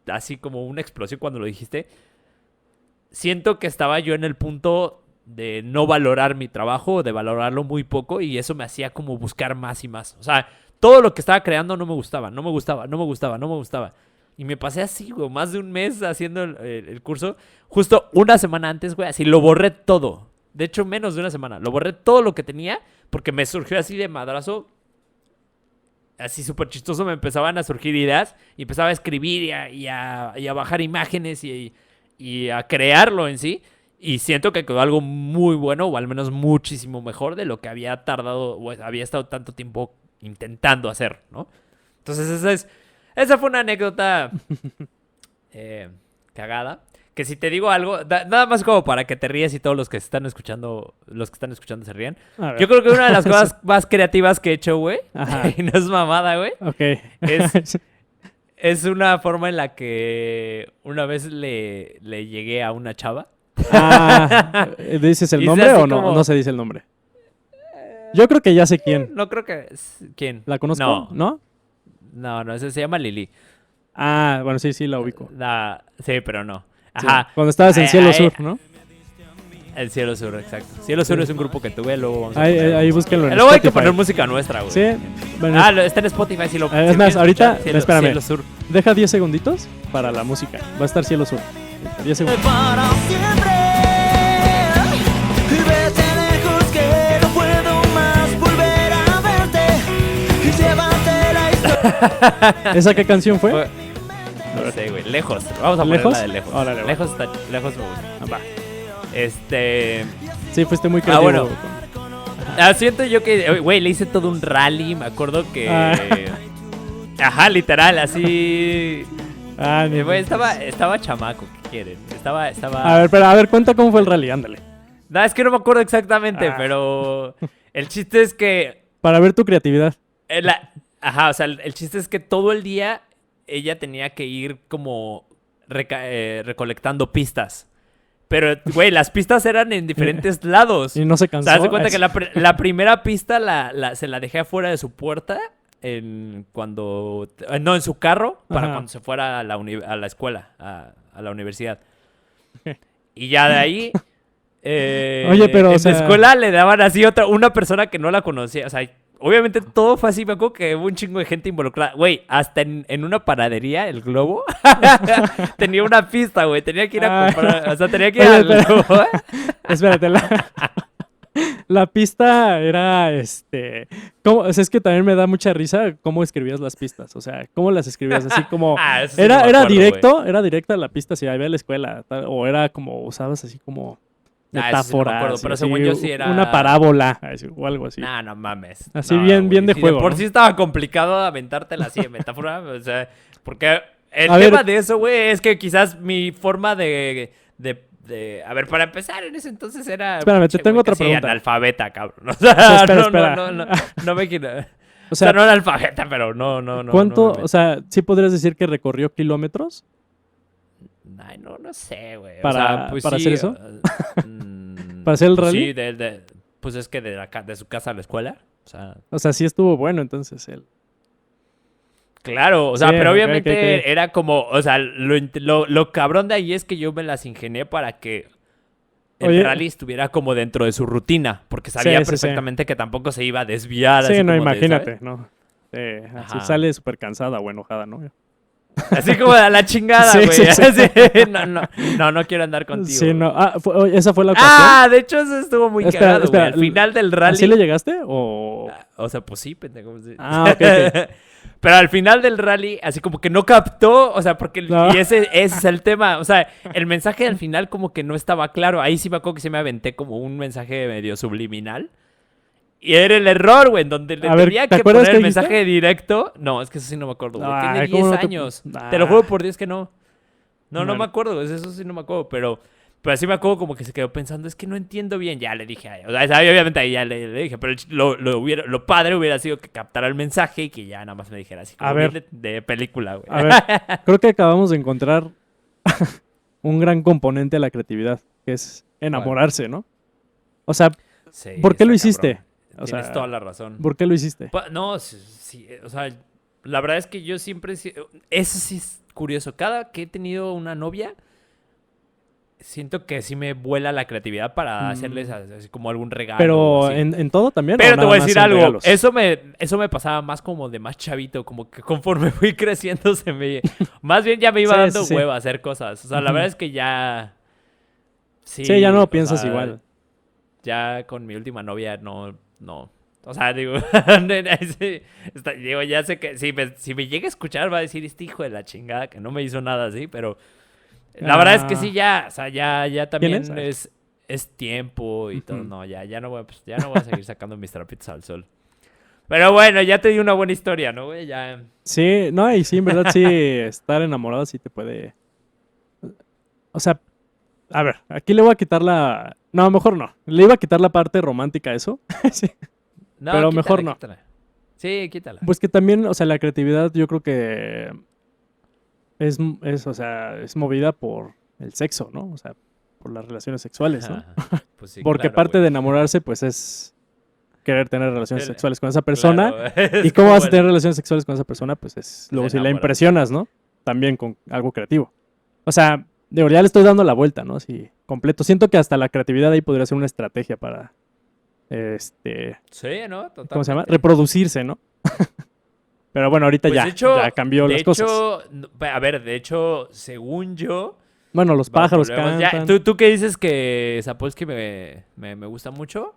así como una explosión cuando lo dijiste. Siento que estaba yo en el punto de no valorar mi trabajo, de valorarlo muy poco, y eso me hacía como buscar más y más. O sea, todo lo que estaba creando no me gustaba. Y me pasé así, güey, más de un mes haciendo el curso. Justo una semana antes, güey, así lo borré todo. De hecho, menos de una semana. Lo borré todo lo que tenía porque me surgió así de madrazo. Así súper chistoso me empezaban a surgir ideas y empezaba a escribir y a bajar imágenes y a crearlo en sí. Y siento que quedó algo muy bueno, o al menos muchísimo mejor de lo que había tardado o había estado tanto tiempo intentando hacer, ¿no? Entonces esa fue una anécdota cagada. Que si te digo algo, nada más como para que te ríes y todos los que están escuchando se rían. Yo creo que una de las cosas más creativas que he hecho, güey, y no es mamada, güey, es una forma en la que una vez le llegué a una chava. ¿Dices el nombre o no? Como... No se dice el nombre. Yo creo que ya sé quién. No creo que... ¿Quién? ¿La conozco? ¿No? No, ese se llama Lili. Bueno, sí, la ubico. Sí, pero no. Ajá. Sí, cuando estabas en Cielo Sur, ¿no? El Cielo Sur, exacto. Cielo Sur es un grupo que tuve, luego vamos a ahí búsquenlo en luego Spotify. Hay que poner música nuestra, güey. Sí. Bueno, está en Spotify, si lo... Es más, ahorita, espérame. Cielo Sur. Deja 10 segunditos para la música. Va a estar Cielo Sur. 10 segundos. Para siempre. Vete lejos que no puedo más volver a verte. Y llévate la historia. ¿Esa qué canción fue? No sé, güey. Lejos. Vamos a ponerla de Lejos. Órale, lejos me gusta. Va. Sí, fuiste muy creativo. Bueno. Siento yo que, güey, le hice todo un rally. Me acuerdo que... Ajá, literal, así... Güey, estaba chamaco, ¿qué quieren? Estaba... A ver, cuenta cómo fue el rally, ándale. No, es que no me acuerdo exactamente, pero... El chiste es que... Para ver tu creatividad. Ajá, o sea, el chiste es que todo el día ella tenía que ir como recolectando pistas. Pero, güey, las pistas eran en diferentes lados. Y no se cansó. O sea, haz de cuenta que la primera pista se la dejé afuera de su puerta en su carro para cuando se fuera a la escuela, a la universidad. Y ya de ahí... Oye, pero, en la escuela le daban así una persona que no la conocía. O sea, obviamente todo fue así. Me acuerdo que hubo un chingo de gente involucrada. Güey, hasta en una panadería, el Globo, tenía una pista, güey. Tenía que ir a comprar. O sea, tenía que ir al Globo. Espérate, La pista era, ¿cómo? O sea, es que también me da mucha risa cómo escribías las pistas. O sea, cómo las escribías así como... Ah, eso sí no me Era acuerdo, directo, era directa la pista si había a la escuela. O era como, usabas así como Eso sí no me acuerdo, metáforas, pero así, según yo sí era... una parábola así, o algo así. Nah, no mames. Así No, bien güey, de sí, juego, por ¿no? sí estaba complicado aventártela así de metáfora, o sea, porque el A ver. tema de eso, güey, es que quizás mi forma a ver, para empezar, en ese entonces era... Espérame, te pinche tengo güey otra casi pregunta. analfabeta, cabrón. O O sea, sea, espera. no me quiero... O O sea, sea, no analfabeta, pero no ¿cuánto? me O sea, ¿sí podrías decir que recorrió kilómetros Ay, no sé, güey. O para, sea, pues para sí. hacer eso? ¿Para hacer el pues rally? sí, pues es que de su casa a la escuela. O sea, O sea, sí estuvo bueno entonces él. claro, o sea, Sí, pero ok, obviamente ok. era como, o sea, lo cabrón de ahí es que yo me las ingenié para que el Oye, rally estuviera como dentro de su rutina, porque sí, sabía sí, sí. perfectamente que tampoco se iba a desviar Sí, así no, como de, imagínate, ¿sabes? ¿no? Así Ajá. sale súper cansada o enojada, ¿no? Así como a la chingada, Sí, güey. sí, sí. Así, no quiero andar contigo. Sí, no. Güey. Ah, oye, ¿esa fue la ocasión? Ah, de hecho eso estuvo muy Espera, cagado, güey. espera. Al final del ¿Así le rally, llegaste o...? o sea, pues sí, pendejo. Sí. Ah, ok, ok. Pero al final del rally, así como que no captó, o sea, porque No. y ese es el tema, o sea, el mensaje al final como que no estaba claro. Ahí sí me acuerdo que se me aventé como un mensaje medio subliminal. Y era el error, güey, en donde le A ver, tenía ¿te que acuerdas poner qué el dijiste? mensaje directo. No, es que eso sí no me acuerdo, güey. Tiene Ay, 10 ¿cómo no te...? años. Te lo juro por Dios que no. No me Bueno, acuerdo, güey, eso sí no me acuerdo, pero sí me acuerdo como que se quedó pensando, es que no entiendo bien. Ya le dije, o sea, obviamente ahí ya le dije, pero lo padre hubiera sido que captara el mensaje y que ya nada más me dijera así como A ver. bien de película, güey. a ver, creo que acabamos de encontrar un gran componente de la creatividad, que es enamorarse, ¿no? O sea, Sí, ¿por qué lo está hiciste? cabrón. O Tienes sea, toda la razón. ¿por qué lo hiciste? No, sí, o sea, la verdad es que yo siempre... Eso sí es curioso. Cada que he tenido una novia, siento que sí me vuela la creatividad para hacerles así como algún regalo. Pero Así. en todo también. ¿O Pero te nada voy a más decir en algo, regalos? eso me pasaba más como de más chavito, como que conforme fui creciendo más bien ya me iba Sí, dando sí, sí. hueva a hacer cosas. O sea, la Ujú. verdad es que ya... Sí, ya no lo o piensas sea, igual. ya con mi última novia no. O sea, digo, digo, ya sé que si me llega a escuchar va a decir este hijo de la chingada que no me hizo nada así, pero la verdad es que sí, ya, o sea, ya también ¿Quién es tiempo y todo. Ujú. No, ya no voy, pues, ya no voy a seguir sacando mis trapitos al sol. Pero bueno, ya te di una buena historia, ¿no, güey? Ya. Sí, no, y sí, en verdad sí, estar enamorado sí te puede... O sea, a ver, aquí le voy a quitar la... No, a lo mejor no. Le iba a quitar la parte romántica a eso. Sí. No, Pero quítala, mejor no. quítala. Sí, quítala. Pues que también, o sea, la creatividad yo creo que o sea, es movida por el sexo, ¿no? O sea, por las relaciones sexuales, ¿no? Pues sí, Porque claro, parte güey. de enamorarse, pues es querer tener relaciones El- sexuales con esa persona. Claro, ¿Y es cómo como vas a tener relaciones sexuales con esa persona? Pues es luego si la enamorarte. impresionas, ¿no? También con algo creativo. O sea, digo, ya le estoy dando la vuelta, ¿no? Así, completo. Siento que hasta la creatividad ahí podría ser una estrategia para, Sí, ¿no? Totalmente. ¿cómo se llama? Reproducirse, ¿no? Pero bueno, ahorita Pues ya, de hecho, ya cambió las cosas. a ver, de hecho, según yo, Bueno, los pájaros volvemos. Ya, cantan. ¿tú qué dices que Sapolsky me gusta mucho?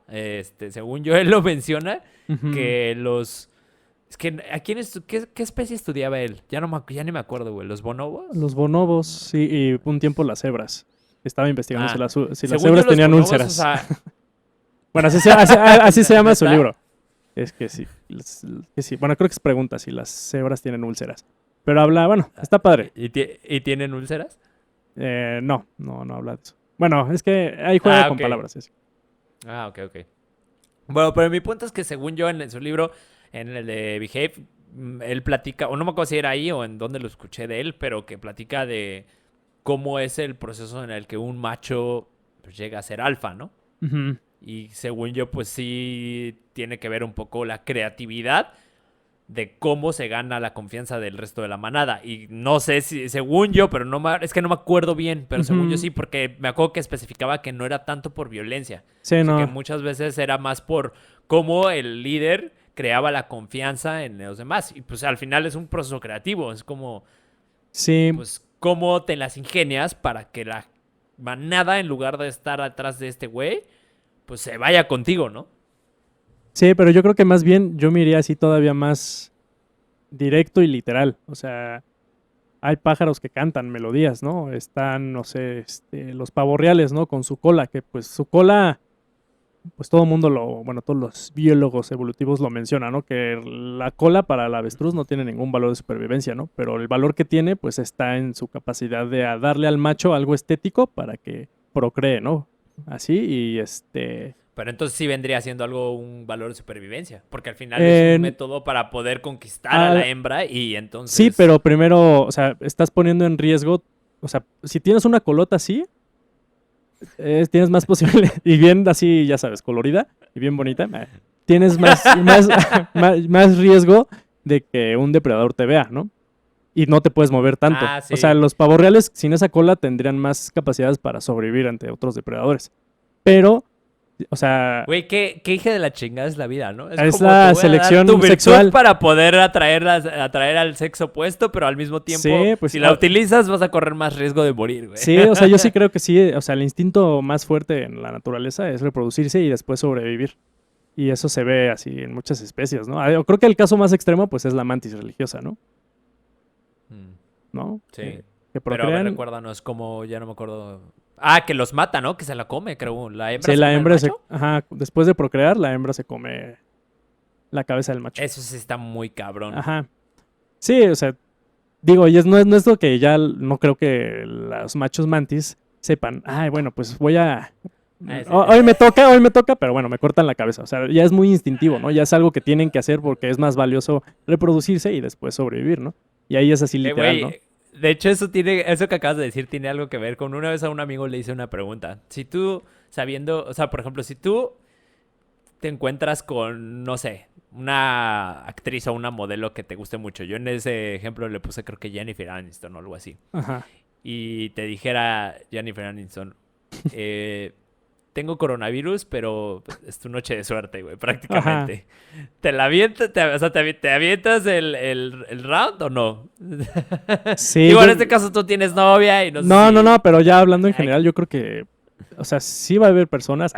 Según yo, él lo menciona, Ujú. que los... Es que, ¿qué especie estudiaba él? Ya ni me acuerdo, güey. ¿Los bonobos? Los bonobos, sí, y un tiempo las cebras. Estaba investigando Ah, si las según yo, cebras los tenían bonobos, úlceras. o sea, Bueno, así se llama su ¿Neta? libro. Es que sí, que sí. Bueno, creo que se pregunta si las cebras tienen úlceras. Pero habla, bueno, está padre. ¿Y tienen úlceras? No habla de eso. Bueno, es que ahí juega con Ok. palabras. Sí. Ah, ok. Bueno, pero mi punto es que según yo en su libro, en el de Behave, él platica, o no me acuerdo si era ahí o en dónde lo escuché de él, pero que platica de cómo es el proceso en el que un macho pues, llega a ser alfa, ¿no? Ujú. Y según yo, pues sí tiene que ver un poco la creatividad de cómo se gana la confianza del resto de la manada. Y no sé si, según yo, pero es que no me acuerdo bien, pero según yo Ujú. sí, porque me acuerdo que especificaba que no era tanto por violencia. Sí, O sea, que no. muchas veces era más por cómo el líder creaba la confianza en los demás. Y pues al final es un proceso creativo. Es como, Sí, pues, cómo te las ingenias para que la manada, en lugar de estar atrás de este güey, pues se vaya contigo, ¿no? Sí, pero yo creo que más bien yo me iría así todavía más directo y literal. O sea, hay pájaros que cantan melodías, ¿no? Están, no sé, los pavorreales, ¿no? Con su cola, que pues su cola, pues todo el mundo bueno, todos los biólogos evolutivos lo mencionan, ¿no? Que la cola para el avestruz no tiene ningún valor de supervivencia, ¿no? Pero el valor que tiene, pues está en su capacidad de darle al macho algo estético para que procree, ¿no? Así, y Pero entonces sí vendría siendo algo un valor de supervivencia, porque al final es un método para poder conquistar a la hembra y entonces... Sí, pero primero, o sea, estás poniendo en riesgo, o sea, si tienes una colota así, tienes más posibilidad, y bien así, ya sabes, colorida y bien bonita, tienes más riesgo de que un depredador te vea, ¿no? Y no te puedes mover tanto. Sí. O sea, los pavos reales sin esa cola tendrían más capacidades para sobrevivir ante otros depredadores. Pero, o sea... Güey, ¿qué hija de la chingada es la vida, ¿no? Es como la te voy a dar selección tu virtud sexual. para poder atraer al sexo opuesto, pero al mismo tiempo, Sí, pues, si la utilizas, vas a correr más riesgo de morir, güey. Sí, o sea, yo sí creo que sí. O sea, el instinto más fuerte en la naturaleza es reproducirse y después sobrevivir. Y eso se ve así en muchas especies, ¿no? Yo creo que el caso más extremo, pues, es la mantis religiosa, ¿no? ¿No? Sí. Que Pero a ver, recuérdanos cómo, ya no me acuerdo. Ah, que los mata, ¿no? Que se la come, creo. La hembra sí, se la come hembra al macho. Ajá, después de procrear, la hembra se come la cabeza del macho. Eso sí está muy cabrón. Ajá. Sí, o sea, digo, y no es lo que ya no creo que los machos mantis sepan. Ay, bueno, pues voy a... Hoy me toca, pero bueno, me cortan la cabeza. O sea, ya es muy instintivo, ¿no? Ya es algo que tienen que hacer porque es más valioso reproducirse y después sobrevivir, ¿no? Y ahí es así literal, Güey, ¿no? de hecho, eso que acabas de decir tiene algo que ver con una vez a un amigo le hice una pregunta. Si tú, sabiendo, o sea, por ejemplo, si tú te encuentras con, no sé, una actriz o una modelo que te guste mucho. Yo en ese ejemplo le puse creo que Jennifer Aniston o algo así. Ajá. Y te dijera Jennifer Aniston, tengo coronavirus, pero es tu noche de suerte, güey, prácticamente. Ajá. ¿Te la avientas, o sea, te avientas el round o no? Sí. Digo, en este caso tú tienes novia y no sé No, pero ya hablando en general, yo creo que, o sea, sí va a haber personas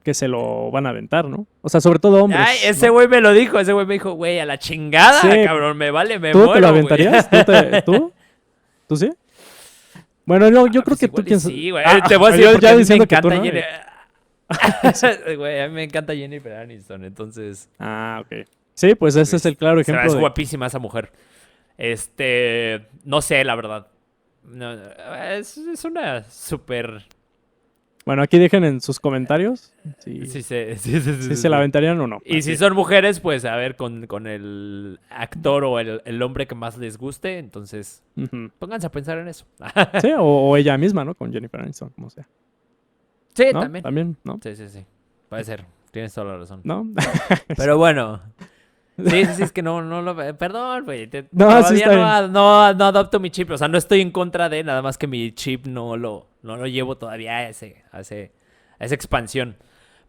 que se lo van a aventar, ¿no? O sea, sobre todo hombres. Ay, ese güey me lo dijo, ese güey me dijo, güey, a la chingada, sí, cabrón, me vale, me ¿Tú muero, te lo aventarías? ¿Tú? ¿Tú sí? Bueno, no, yo creo pues que tú piensas... Sí, güey, te voy a decir porque ya a mí diciendo me encanta que tú, ¿no? Güey, a mí me encanta Jennifer Aniston, entonces... Ah, ok. Sí, pues ese es el claro ejemplo. Es guapísima esa mujer. No sé, la verdad. No, es una súper... Bueno, aquí dejen en sus comentarios si se la aventarían o no. Y si son mujeres, pues a ver, con el actor o el hombre que más les guste, entonces pónganse a pensar en eso. Sí, o ella misma, ¿no? Con Jennifer Aniston, como sea. Sí, ¿no? también. También, ¿no? Sí. Puede ser. Tienes toda la razón. ¿No? Pero bueno. Sí, es que no lo... Perdón, güey. Todavía no adopto mi chip. O sea, no estoy en contra de nada más que mi chip no lo llevo todavía a esa expansión.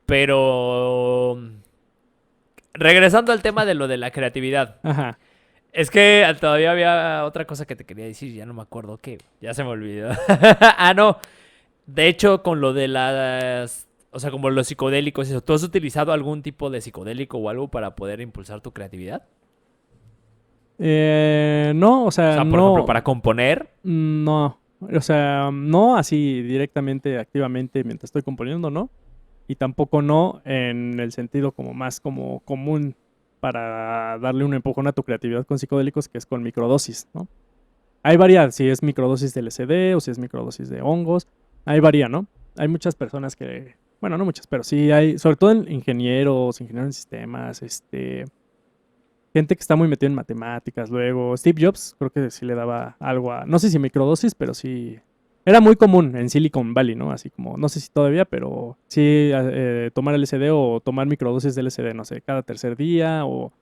Pero... Regresando al tema de lo de la creatividad. Ajá. Es que todavía había otra cosa que te quería decir. Ya no me acuerdo qué. Ya se me olvidó. Ah, no. De hecho, con lo de las... O sea, como los psicodélicos, eso. ¿Tú has utilizado algún tipo de psicodélico o algo para poder impulsar tu creatividad? No, o sea, por ejemplo, para componer. No, o sea, no así directamente, activamente mientras estoy componiendo, ¿no? Y tampoco no en el sentido como más como común para darle un empujón a tu creatividad con psicodélicos, que es con microdosis, ¿no? Hay varias, si es microdosis de LSD o si es microdosis de hongos, ahí varía, ¿no? Hay muchas personas que... Bueno, no muchas, pero sí hay, sobre todo en ingenieros en sistemas, gente que está muy metida en matemáticas. Luego, Steve Jobs, creo que sí le daba algo a, no sé si microdosis, pero sí, era muy común en Silicon Valley, ¿no? Así como, no sé si todavía, pero sí tomar LSD o tomar microdosis de LSD, no sé, cada tercer día o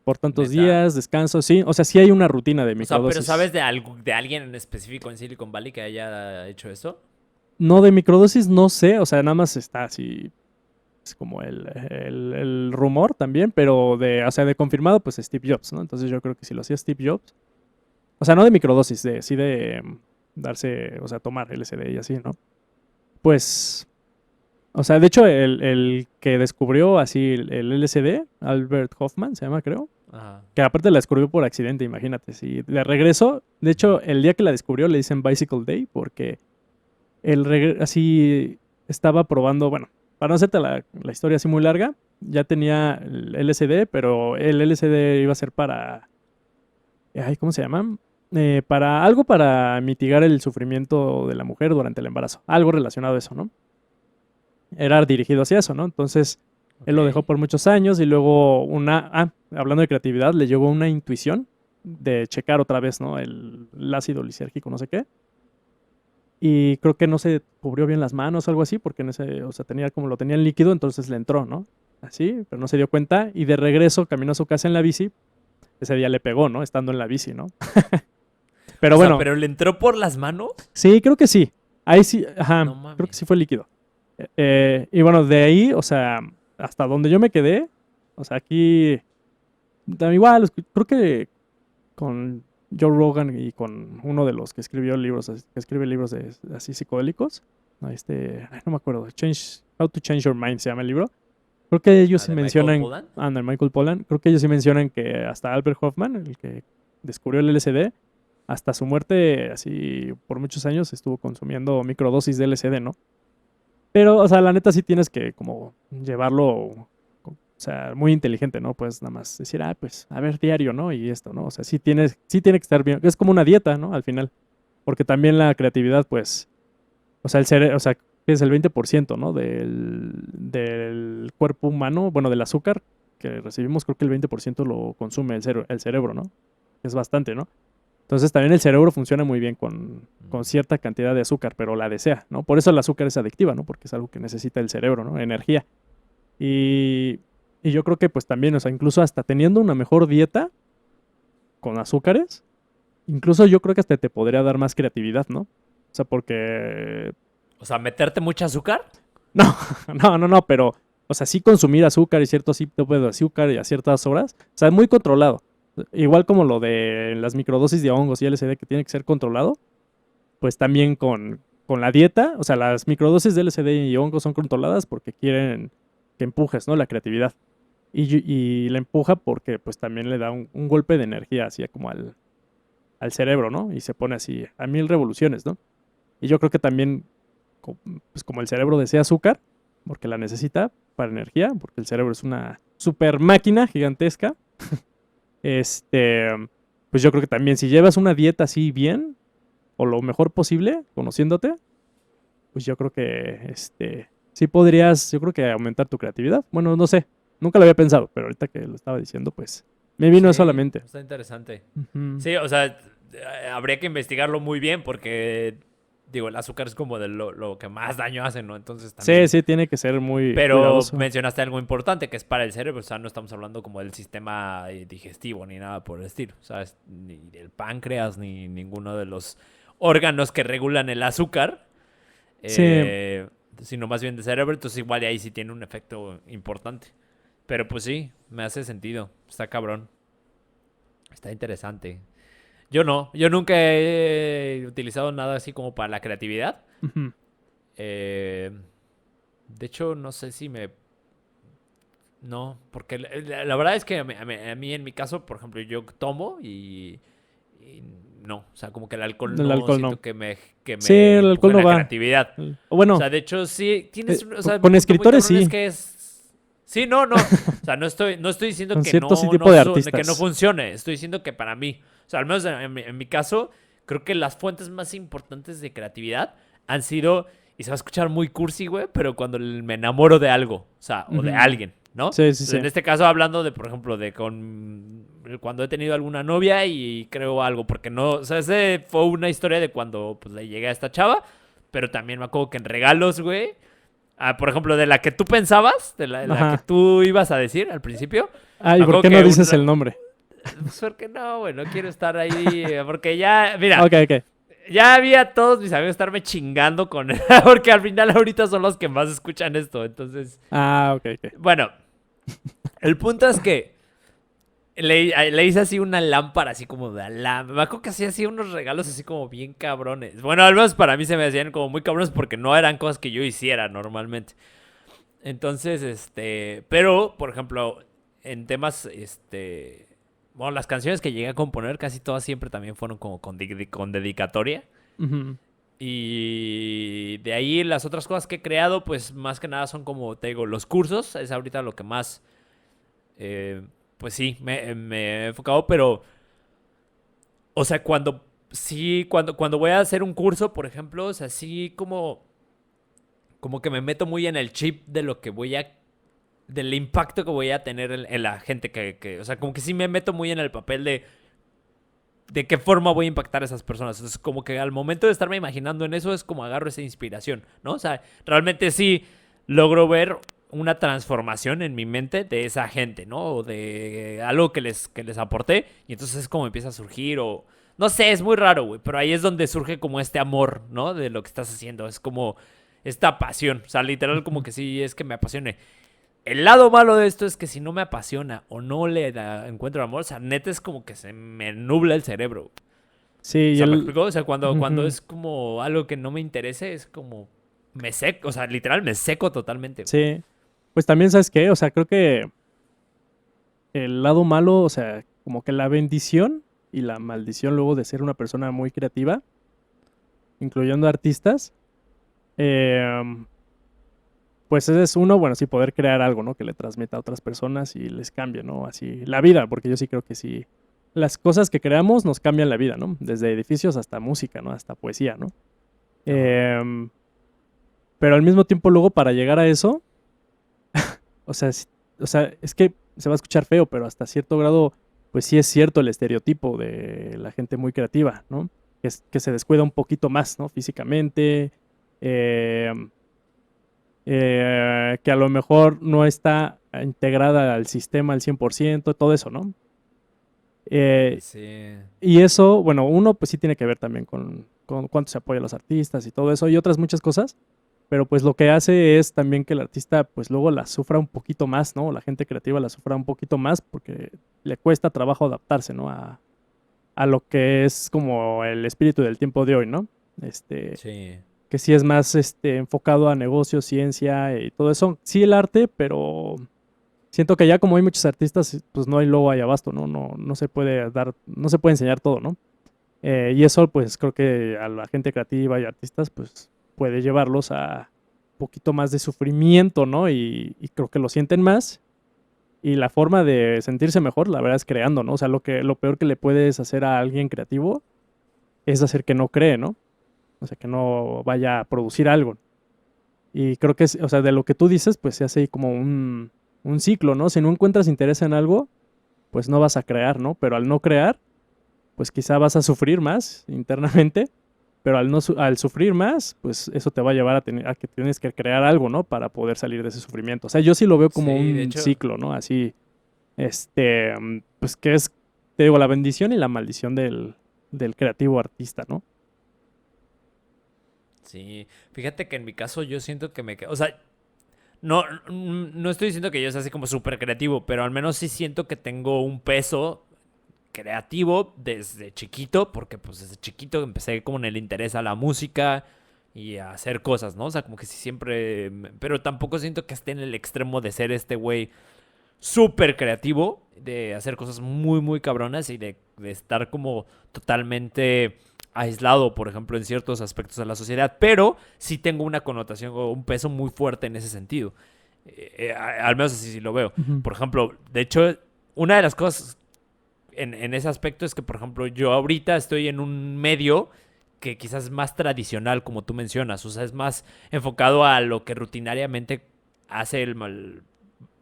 por tantos días, descanso, sí. O sea, sí hay una rutina de microdosis. O sea, ¿pero sabes de alguien en específico en Silicon Valley que haya hecho eso? No, de microdosis no sé, o sea, nada más está así, es como el rumor también, pero o sea, de confirmado, pues Steve Jobs, ¿no? Entonces yo creo que si lo hacía Steve Jobs, o sea, no de microdosis, sí de darse, o sea, tomar LSD y así, ¿no? Pues O sea, de hecho, el que descubrió así el LSD, Albert Hoffman se llama, creo, Ajá. que aparte la descubrió por accidente, imagínate. Si de regreso, de hecho, el día que la descubrió le dicen Bicycle Day porque así estaba probando, bueno, para no hacerte la historia así muy larga, ya tenía el LSD, pero el LSD iba a ser para, ay, ¿cómo se llama? Para algo para mitigar el sufrimiento de la mujer durante el embarazo, algo relacionado a eso, ¿no? Era dirigido hacia eso, ¿no? Entonces, él lo dejó Ok. por muchos años y luego hablando de creatividad, le llegó una intuición de checar otra vez, ¿no? El ácido lisérgico, no sé qué. Y creo que no se cubrió bien las manos o algo así, porque o sea, lo tenía en líquido, entonces le entró, ¿no? Así, pero no se dio cuenta. Y de regreso, caminó a su casa en la bici. Ese día le pegó, ¿no? Estando en la bici, ¿no? Pero O sea, bueno, ¿pero le entró por las manos? sí, creo que sí. Ahí sí, ajá, No creo que mames. sí fue líquido. Y bueno, de ahí, o sea, hasta donde yo me quedé, o sea, aquí, igual, creo que con Joe Rogan y con uno de los que escribió libros, que escribe libros así psicodélicos, no, ay, no me acuerdo, How to Change Your Mind se llama el libro. Creo que ellos ¿Ah, sí de Michael mencionan, Pollan? de Michael Pollan, creo que ellos sí mencionan que hasta Albert Hoffman, el que descubrió el LSD, hasta su muerte, así por muchos años, estuvo consumiendo microdosis de LSD, ¿no? Pero, o sea, la neta sí tienes que como llevarlo, o sea, muy inteligente, ¿no? Pues nada más decir, pues, a ver, diario, ¿no? Y esto, ¿no? O sea, sí tiene que estar bien. Es como una dieta, ¿no? Al final. Porque también la creatividad, pues, o sea, o sea, es el 20%, ¿no? Del cuerpo humano, bueno, del azúcar que recibimos, creo que el 20% lo consume el cerebro, ¿no? Es bastante, ¿no? Entonces también el cerebro funciona muy bien con cierta cantidad de azúcar, pero la desea, ¿no? Por eso el azúcar es adictiva, ¿no? Porque es algo que necesita el cerebro, ¿no? Energía. Y, y yo creo que pues también, o sea, incluso hasta teniendo una mejor dieta con azúcares, incluso yo creo que hasta te podría dar más creatividad, ¿no? O sea, porque... O sea, ¿meterte mucho azúcar? No, no, pero, o sea, sí consumir azúcar y ciertos tipos de azúcar y a ciertas horas, o sea, muy controlado. Igual como lo de las microdosis de hongos y LSD que tiene que ser controlado, pues también con la dieta, o sea, las microdosis de LSD y hongos son controladas porque quieren que empujes, ¿no? La creatividad. Y la empuja porque pues también le da un golpe de energía así como al cerebro, ¿no? Y se pone así a 1000 revoluciones, ¿no? Y yo creo que también, pues como el cerebro desea azúcar, porque la necesita para energía, porque el cerebro es una super máquina gigantesca, este, pues yo creo que también si llevas una dieta así bien, o lo mejor posible, conociéndote, pues yo creo que, sí podrías, yo creo que aumentar tu creatividad. Bueno, no sé, nunca lo había pensado, pero ahorita que lo estaba diciendo, pues me vino eso a la Sí, mente. está interesante. Ujú. Sí, o sea, habría que investigarlo muy bien porque, digo, el azúcar es como de lo que más daño hace, ¿no? Entonces Sí, también... sí, tiene que ser muy Pero cuidadoso. mencionaste algo importante que es para el cerebro, o sea, no estamos hablando como del sistema digestivo ni nada por el estilo, o sea, ni del páncreas ni ninguno de los órganos que regulan el azúcar, Sí, sino más bien del cerebro, entonces igual y ahí sí tiene un efecto importante. Pero pues sí, me hace sentido, está cabrón, está interesante. Yo nunca he utilizado nada así como para la creatividad. ujú, Eh, de hecho, no sé si me... No, porque la verdad es que a mí en mi caso, por ejemplo, yo tomo y no, o sea, como que el alcohol el no alcohol no. siento que Sí, me el empuje alcohol en no la va. creatividad. O O bueno, sea, de hecho, sí, tienes, o sea, mi con punto muy escritores cabrón es sí, que es... Sí, no, no. O sea, no estoy diciendo con que ciertos tipos de que no artistas. funcione. Estoy diciendo que para mí, o sea, al menos en mi caso, creo que las fuentes más importantes de creatividad han sido, y se va a escuchar muy cursi, güey, pero cuando me enamoro de algo, o sea, o de Ujú. alguien, ¿no? Sí, sí, Entonces, sí. en este caso, hablando de, por ejemplo, de cuando he tenido alguna novia y creo algo, porque no, o sea, ese fue una historia de cuando pues, le llegué a esta chava, pero también me acuerdo que en regalos, güey, por ejemplo, de la que tú pensabas, de la que Ajá. tú ibas a decir al principio. ¿Y Me por acuerdo qué no que dices el nombre? pues porque no, güey, no quiero estar ahí. Porque ya, mira, Ok, ok. ya había todos mis amigos estarme chingando con él. Porque al final ahorita son los que más escuchan esto. Entonces, Ok, ok. bueno, el punto es que le hice así una lámpara, así como de alambre. Me acuerdo que hacía así unos regalos así como bien cabrones. Bueno, al menos para mí se me hacían como muy cabrones porque no eran cosas que yo hiciera normalmente. Entonces, pero, por ejemplo, en temas, bueno, las canciones que llegué a componer casi todas siempre también fueron como con dedicatoria. Ujú. Y de ahí las otras cosas que he creado, pues más que nada son como, te digo, los cursos. Es ahorita lo que más, eh, pues sí, me he enfocado, pero, o sea, cuando voy a hacer un curso, por ejemplo, o sea, sí como que me meto muy en el chip de lo que del impacto que voy a tener en la gente o sea, como que sí me meto muy en el papel de qué forma voy a impactar a esas personas. Entonces, como que al momento de estarme imaginando en eso es como agarro esa inspiración, ¿no? O sea, realmente sí logro ver una transformación en mi mente de esa gente, ¿no? O de algo que les aporté y entonces es como empieza a surgir o... No sé, es muy raro, güey, pero ahí es donde surge como este amor, ¿no? De lo que estás haciendo. Es como esta pasión. O sea, literal como que sí es que me apasione. El lado malo de esto es que si no me apasiona o no encuentro amor, o sea, neta es como que se me nubla el cerebro. Sí, O y sea, ¿me el... explico? O sea, cuando Ujú. es como algo que no me interese, es como me seco, o sea, literal me seco totalmente. Sí. Pues también, ¿sabes qué? O sea, creo que el lado malo, o sea, como que la bendición y la maldición luego de ser una persona muy creativa, incluyendo artistas, em, pues ese es uno, bueno, sí, poder crear algo, ¿no? Que le transmita a otras personas y les cambie, ¿no? Así, la vida, porque yo sí creo que sí, las cosas que creamos nos cambian la vida, ¿no? Desde edificios hasta música, ¿no? Hasta poesía, ¿no? Ajá. Em, pero al mismo tiempo luego para llegar a eso, o sea, o sea, es que se va a escuchar feo, pero hasta cierto grado, pues sí es cierto el estereotipo de la gente muy creativa, ¿no? Que se descuida un poquito más, ¿no? Físicamente, em, que a lo mejor no está integrada al sistema al 100%, todo eso, ¿no? Eh, Sí. y eso, bueno, uno pues sí tiene que ver también con cuánto se apoya a los artistas y todo eso y otras muchas cosas, pero pues lo que hace es también que el artista pues luego la sufra un poquito más, ¿no? La gente creativa la sufra un poquito más porque le cuesta trabajo adaptarse, ¿no? A lo que es como el espíritu del tiempo de hoy, ¿no? Este, Sí. que sí es más enfocado a negocios, ciencia y todo eso. Sí el arte, pero siento que ya como hay muchos artistas, pues no hay luego hay abasto, ¿no? No se puede dar, no se puede enseñar todo, ¿no? Y eso pues creo que a la gente creativa y artistas pues puede llevarlos a un poquito más de sufrimiento, ¿no? Y creo que lo sienten más. Y la forma de sentirse mejor, la verdad, es creando, ¿no? O sea, lo peor que le puedes hacer a alguien creativo es hacer que no cree, ¿no? O sea, que no vaya a producir algo. Y creo que, o sea, de lo que tú dices, pues se hace ahí como un ciclo, ¿no? Si no encuentras interés en algo, pues no vas a crear, ¿no? Pero al no crear, pues quizá vas a sufrir más internamente, pero al sufrir más, pues eso te va a llevar a que tienes que crear algo, ¿no? Para poder salir de ese sufrimiento. O sea, yo sí lo veo como Sí, de un hecho. ciclo, ¿no? Así, pues que es, te digo, la bendición y la maldición del creativo artista, ¿no? Sí. Fíjate que en mi caso yo siento que o sea, no, no estoy diciendo que yo sea así como súper creativo, pero al menos sí siento que tengo un peso creativo desde chiquito, porque pues desde chiquito empecé como en el interés a la música y a hacer cosas, ¿no? O sea, como que sí siempre... Pero tampoco siento que esté en el extremo de ser este güey súper creativo, de hacer cosas muy, muy cabronas y de estar como totalmente aislado, por ejemplo, en ciertos aspectos de la sociedad, pero sí tengo una connotación o un peso muy fuerte en ese sentido. Al menos así sí lo veo. Ujú. Por ejemplo, de hecho, una de las cosas en ese aspecto es que, por ejemplo, yo ahorita estoy en un medio que quizás es más tradicional, como tú mencionas, o sea, es más enfocado a lo que rutinariamente hace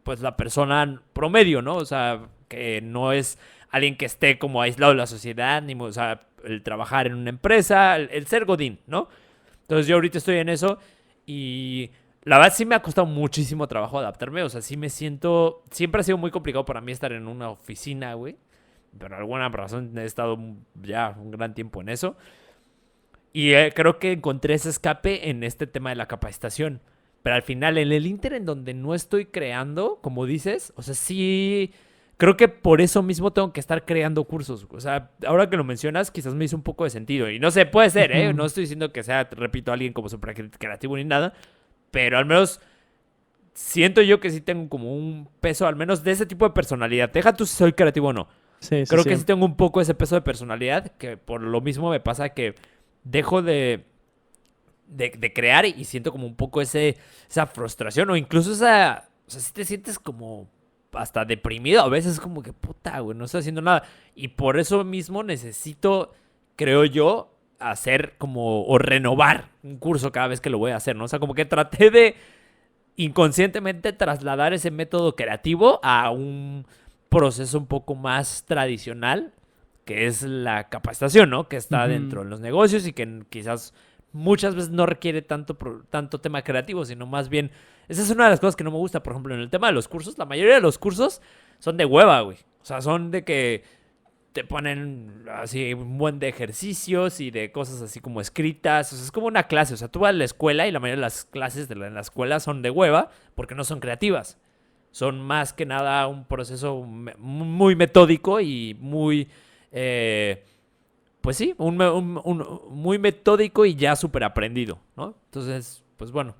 pues la persona promedio, ¿no? O sea, que no es alguien que esté como aislado de la sociedad, ni, o sea, el trabajar en una empresa, el ser godín, ¿no? Entonces yo ahorita estoy en eso y la verdad sí me ha costado muchísimo trabajo adaptarme, o sea, sí me siento, siempre ha sido muy complicado para mí estar en una oficina, güey. Por alguna razón he estado ya un gran tiempo en eso. Y creo que encontré ese escape en este tema de la capacitación. Pero al final, en el Inter en donde no estoy creando, como dices, o sea, sí, creo que por eso mismo tengo que estar creando cursos. O sea, ahora que lo mencionas, quizás me hizo un poco de sentido. Y no sé, puede ser, ¿eh? No Ujú. estoy diciendo que sea, repito, alguien como súper creativo ni nada. Pero al menos siento yo que sí tengo como un peso, al menos de ese tipo de personalidad. Deja tú si soy creativo o no. Sí, sí, Creo sí. que sí tengo un poco ese peso de personalidad, que por lo mismo me pasa que dejo de crear y siento como un poco esa frustración o incluso esa... O sea, si te sientes como hasta deprimido a veces, como que puta, güey, no estoy haciendo nada. Y por eso mismo necesito, creo yo, hacer como o renovar un curso cada vez que lo voy a hacer, ¿no? O sea, como que traté de inconscientemente trasladar ese método creativo a un proceso un poco más tradicional, que es la capacitación, ¿no? Que está Ujú. dentro de los negocios y que quizás muchas veces no requiere tanto tema creativo, sino más bien... Esa es una de las cosas que no me gusta, por ejemplo, en el tema de los cursos. La mayoría de los cursos son de hueva, güey. O sea, son de que te ponen así un buen de ejercicios y de cosas así como escritas. O sea, es como una clase. O sea, tú vas a la escuela y la mayoría de las clases en la escuela son de hueva porque no son creativas. Son más que nada un proceso muy metódico y muy... pues sí, muy metódico y ya súper aprendido, ¿no? Entonces, pues bueno.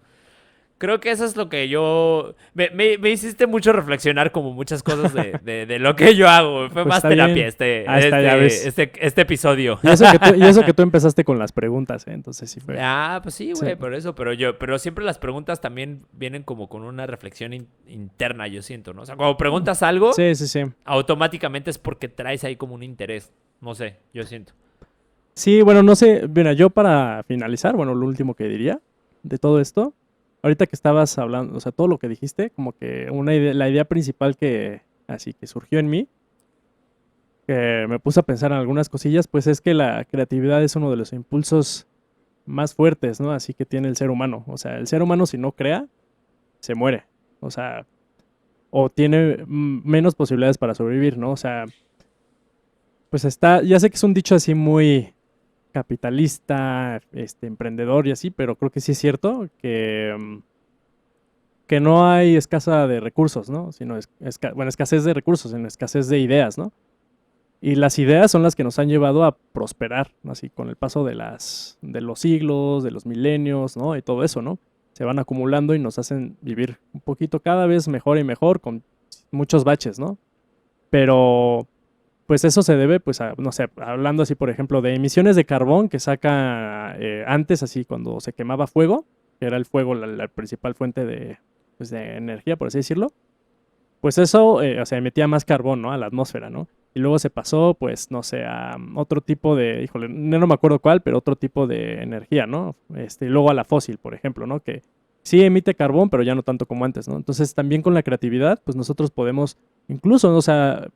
Creo que eso es lo que yo... Me hiciste mucho reflexionar como muchas cosas de lo que yo hago. Fue Pues más está terapia bien. Ah, está, ya ves. este episodio. Y eso que tú empezaste con las preguntas, ¿eh? Entonces sí fue. Ah, pues sí, Sí, güey, por eso. Pero siempre las preguntas también vienen como con una reflexión interna, yo siento, ¿no? O sea, cuando preguntas algo, sí, sí, sí. automáticamente es porque traes ahí como un interés. No sé, yo siento. Sí, bueno, no sé. Mira, yo para finalizar, bueno, lo último que diría de todo esto, ahorita que estabas hablando, o sea, todo lo que dijiste, como que la idea principal que así que surgió en mí, que me puse a pensar en algunas cosillas, pues es que la creatividad es uno de los impulsos más fuertes, ¿no? Así que tiene el ser humano. O sea, el ser humano si no crea, se muere. O sea, o tiene menos posibilidades para sobrevivir, ¿no? O sea, pues está, ya sé que es un dicho así muy capitalista, emprendedor y así, pero creo que sí es cierto que no hay escasa de recursos, ¿no? Sino bueno, escasez de recursos, sino escasez de ideas, ¿no? Y las ideas son las que nos han llevado a prosperar, ¿no? Así con el paso de los siglos, de los milenios, ¿no? Y todo eso, ¿no? Se van acumulando y nos hacen vivir un poquito cada vez mejor y mejor con muchos baches, ¿no? Pero pues eso se debe, pues, a, no sé, hablando así, por ejemplo, de emisiones de carbón que saca antes, así, cuando se quemaba fuego, que era el fuego la principal fuente pues, de energía, por así decirlo, pues eso, o sea, emitía más carbón, ¿no? A la atmósfera, ¿no? Y luego se pasó, pues, no sé, a otro tipo de, híjole, no me acuerdo cuál, pero otro tipo de energía, ¿no? Y luego a la fósil, por ejemplo, ¿no? Que sí emite carbón, pero ya no tanto como antes, ¿no? Entonces, también con la creatividad, pues nosotros podemos incluso, o sea,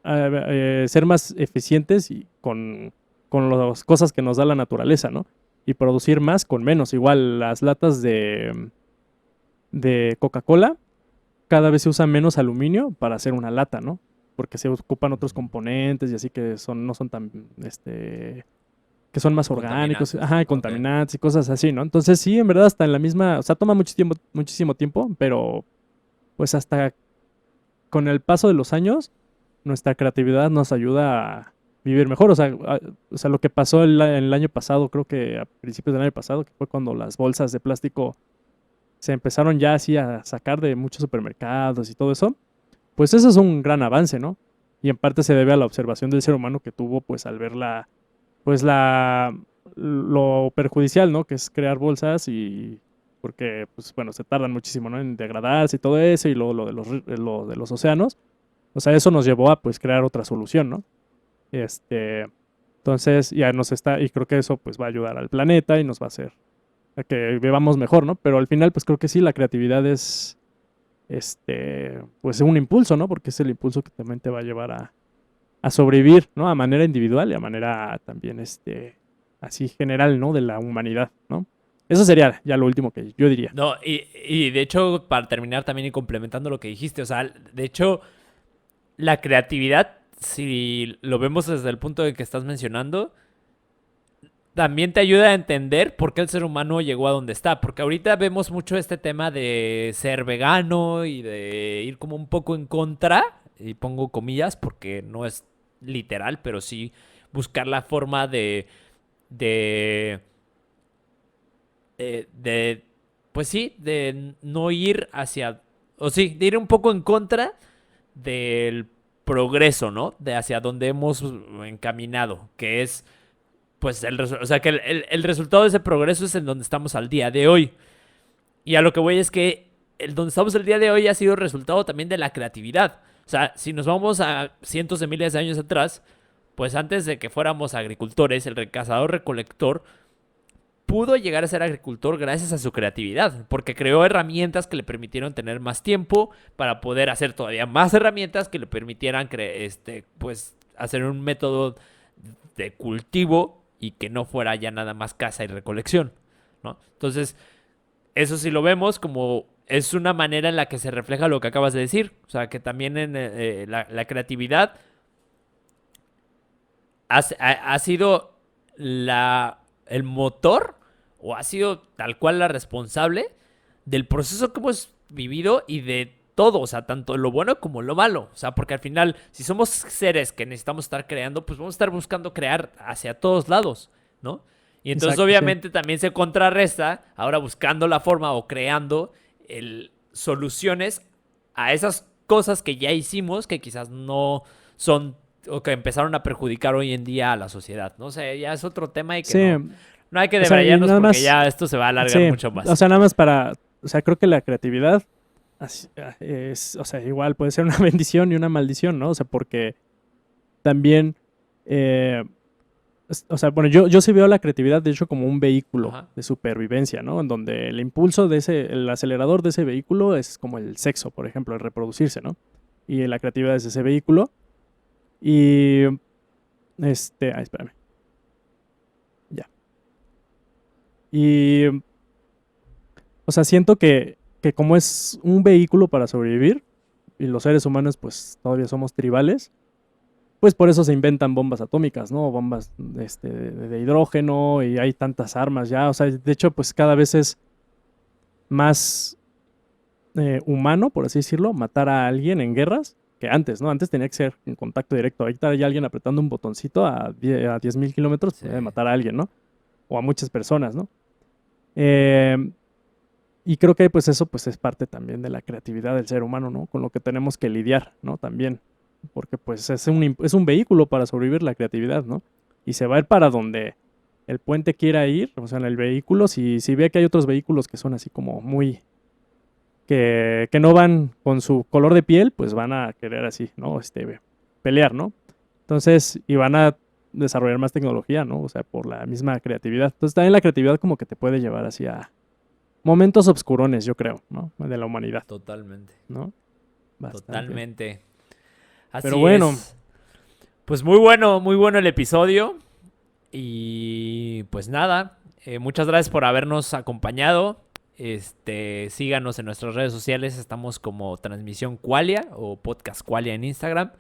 ser más eficientes y con las cosas que nos da la naturaleza, ¿no? Y producir más con menos. Igual las latas de Coca-Cola, cada vez se usa menos aluminio para hacer una lata, ¿no? Porque se ocupan otros componentes y así que no son tan, que son más orgánicos, Contaminantes. ajá, y Ok. contaminantes y cosas así, ¿no? Entonces sí, en verdad hasta en la misma, o sea, toma muchísimo tiempo, pero pues hasta con el paso de los años, nuestra creatividad nos ayuda a vivir mejor. O sea lo que pasó el año pasado, creo que a principios del año pasado, que fue cuando las bolsas de plástico se empezaron ya así a sacar de muchos supermercados y todo eso, pues eso es un gran avance, ¿no? Y en parte se debe a la observación del ser humano que tuvo, pues al ver pues lo perjudicial, ¿no? Que es crear bolsas y porque, pues bueno, se tardan muchísimo, ¿no? En degradarse y todo eso, y luego lo de los océanos. O sea, eso nos llevó a, pues, crear otra solución, ¿no? Este, entonces, ya y creo que eso, pues, va a ayudar al planeta y nos va a hacer a que vivamos mejor, ¿no? Pero al final, pues, creo que sí, la creatividad es, pues, un impulso, ¿no? Porque es el impulso que también te va a llevar a sobrevivir, ¿no? A manera individual y a manera también, así general, ¿no? De la humanidad, ¿no? Eso sería ya lo último que yo diría. No, y de hecho, para terminar también y complementando lo que dijiste, o sea, de hecho, la creatividad, si lo vemos desde el punto de que estás mencionando, también te ayuda a entender por qué el ser humano llegó a donde está. Porque ahorita vemos mucho este tema de ser vegano y de ir como un poco en contra, y pongo comillas porque no es literal, pero sí buscar la forma de, de pues sí, de no ir hacia, o sí, de ir un poco en contra del progreso, ¿no? De hacia donde hemos encaminado, que es, pues, o sea, que el resultado de ese progreso es en donde estamos al día de hoy. Y a lo que voy es que el donde estamos el día de hoy ha sido resultado también de la creatividad. O sea, si nos vamos a cientos de miles de años atrás, pues antes de que fuéramos agricultores, el cazador-recolector pudo llegar a ser agricultor gracias a su creatividad, porque creó herramientas que le permitieron tener más tiempo para poder hacer todavía más herramientas que le permitieran pues hacer un método de cultivo y que no fuera ya nada más caza y recolección, ¿no? Entonces, eso sí lo vemos como es una manera en la que se refleja lo que acabas de decir, o sea, que también en la creatividad ha sido el motor o ha sido tal cual la responsable del proceso que hemos vivido y de todo, o sea, tanto lo bueno como lo malo, o sea, porque al final, si somos seres que necesitamos estar creando, pues vamos a estar buscando crear hacia todos lados, ¿no? Y entonces Exacto, obviamente también se contrarresta ahora buscando la forma o creando soluciones a esas cosas que ya hicimos que quizás no son o que empezaron a perjudicar hoy en día a la sociedad, ¿no? O sea, ya es otro tema y que no hay que debrayarnos porque más, ya esto se va a alargar mucho más. O sea, nada más o sea, creo que la creatividad es, o sea, igual puede ser una bendición y una maldición, ¿no? O sea, porque también, o sea, bueno, yo sí veo la creatividad, de hecho, como un vehículo de supervivencia, ¿no? En donde el impulso el acelerador de ese vehículo es como el sexo, por ejemplo, el reproducirse, ¿no? Y la creatividad es ese vehículo. Y, espérame. Ya. Y, o sea, siento que como es un vehículo para sobrevivir, y los seres humanos, pues, todavía somos tribales, pues por eso se inventan bombas atómicas, ¿no? Bombas de hidrógeno y hay tantas armas ya. O sea, de hecho, pues cada vez es más humano, por así decirlo, matar a alguien en guerras que antes, ¿no? Antes tenía que ser en contacto directo. Ahorita hay alguien apretando un botoncito a 10.000 kilómetros, puede matar a alguien, ¿no? O a muchas personas, ¿no? Y creo que pues eso pues es parte también de la creatividad del ser humano, ¿no? Con lo que tenemos que lidiar, ¿no? También. Porque pues es un vehículo para sobrevivir la creatividad, ¿no? Y se va a ir para donde el puente quiera ir, o sea, en el vehículo, si ve que hay otros vehículos que son así como muy... Que no van con su color de piel, pues van a querer así, ¿no? Pelear, ¿no? Entonces, y van a desarrollar más tecnología, ¿no? O sea, por la misma creatividad. Entonces, también la creatividad como que te puede llevar hacia momentos obscurones, yo creo, ¿no? De la humanidad. Totalmente. ¿No? Bastante. Totalmente. Así pero bueno. Pues muy bueno el episodio. Y pues nada, muchas gracias por habernos acompañado. Síganos en nuestras redes sociales, estamos como Transmisión Qualia o Podcast Qualia en Instagram.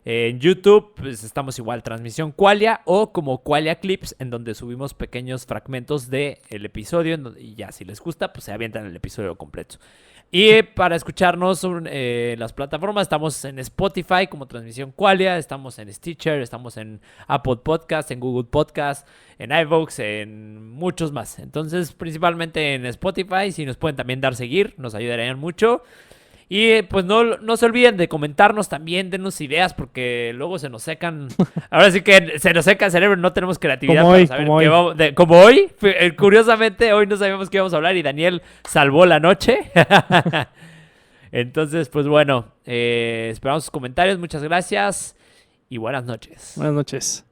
En YouTube, pues estamos igual, Transmisión Qualia o como Qualia Clips, en donde subimos pequeños fragmentos del episodio. Y ya, si les gusta, pues se avientan el episodio completo. Y para escucharnos en las plataformas, estamos en Spotify como Transmisión Qualia, estamos en Stitcher, estamos en Apple Podcast, en Google Podcast, en iVoox, en muchos más. Entonces, principalmente en Spotify, si nos pueden también dar seguir, nos ayudarían mucho. Y pues no se olviden de comentarnos también, denos ideas, porque luego se nos secan. Ahora sí que se nos seca el cerebro, no tenemos creatividad como para hoy, saber como qué hoy. vamos. Como hoy, curiosamente, hoy no sabíamos qué íbamos a hablar y Daniel salvó la noche. Entonces, pues bueno, esperamos sus comentarios, muchas gracias y buenas noches. Buenas noches.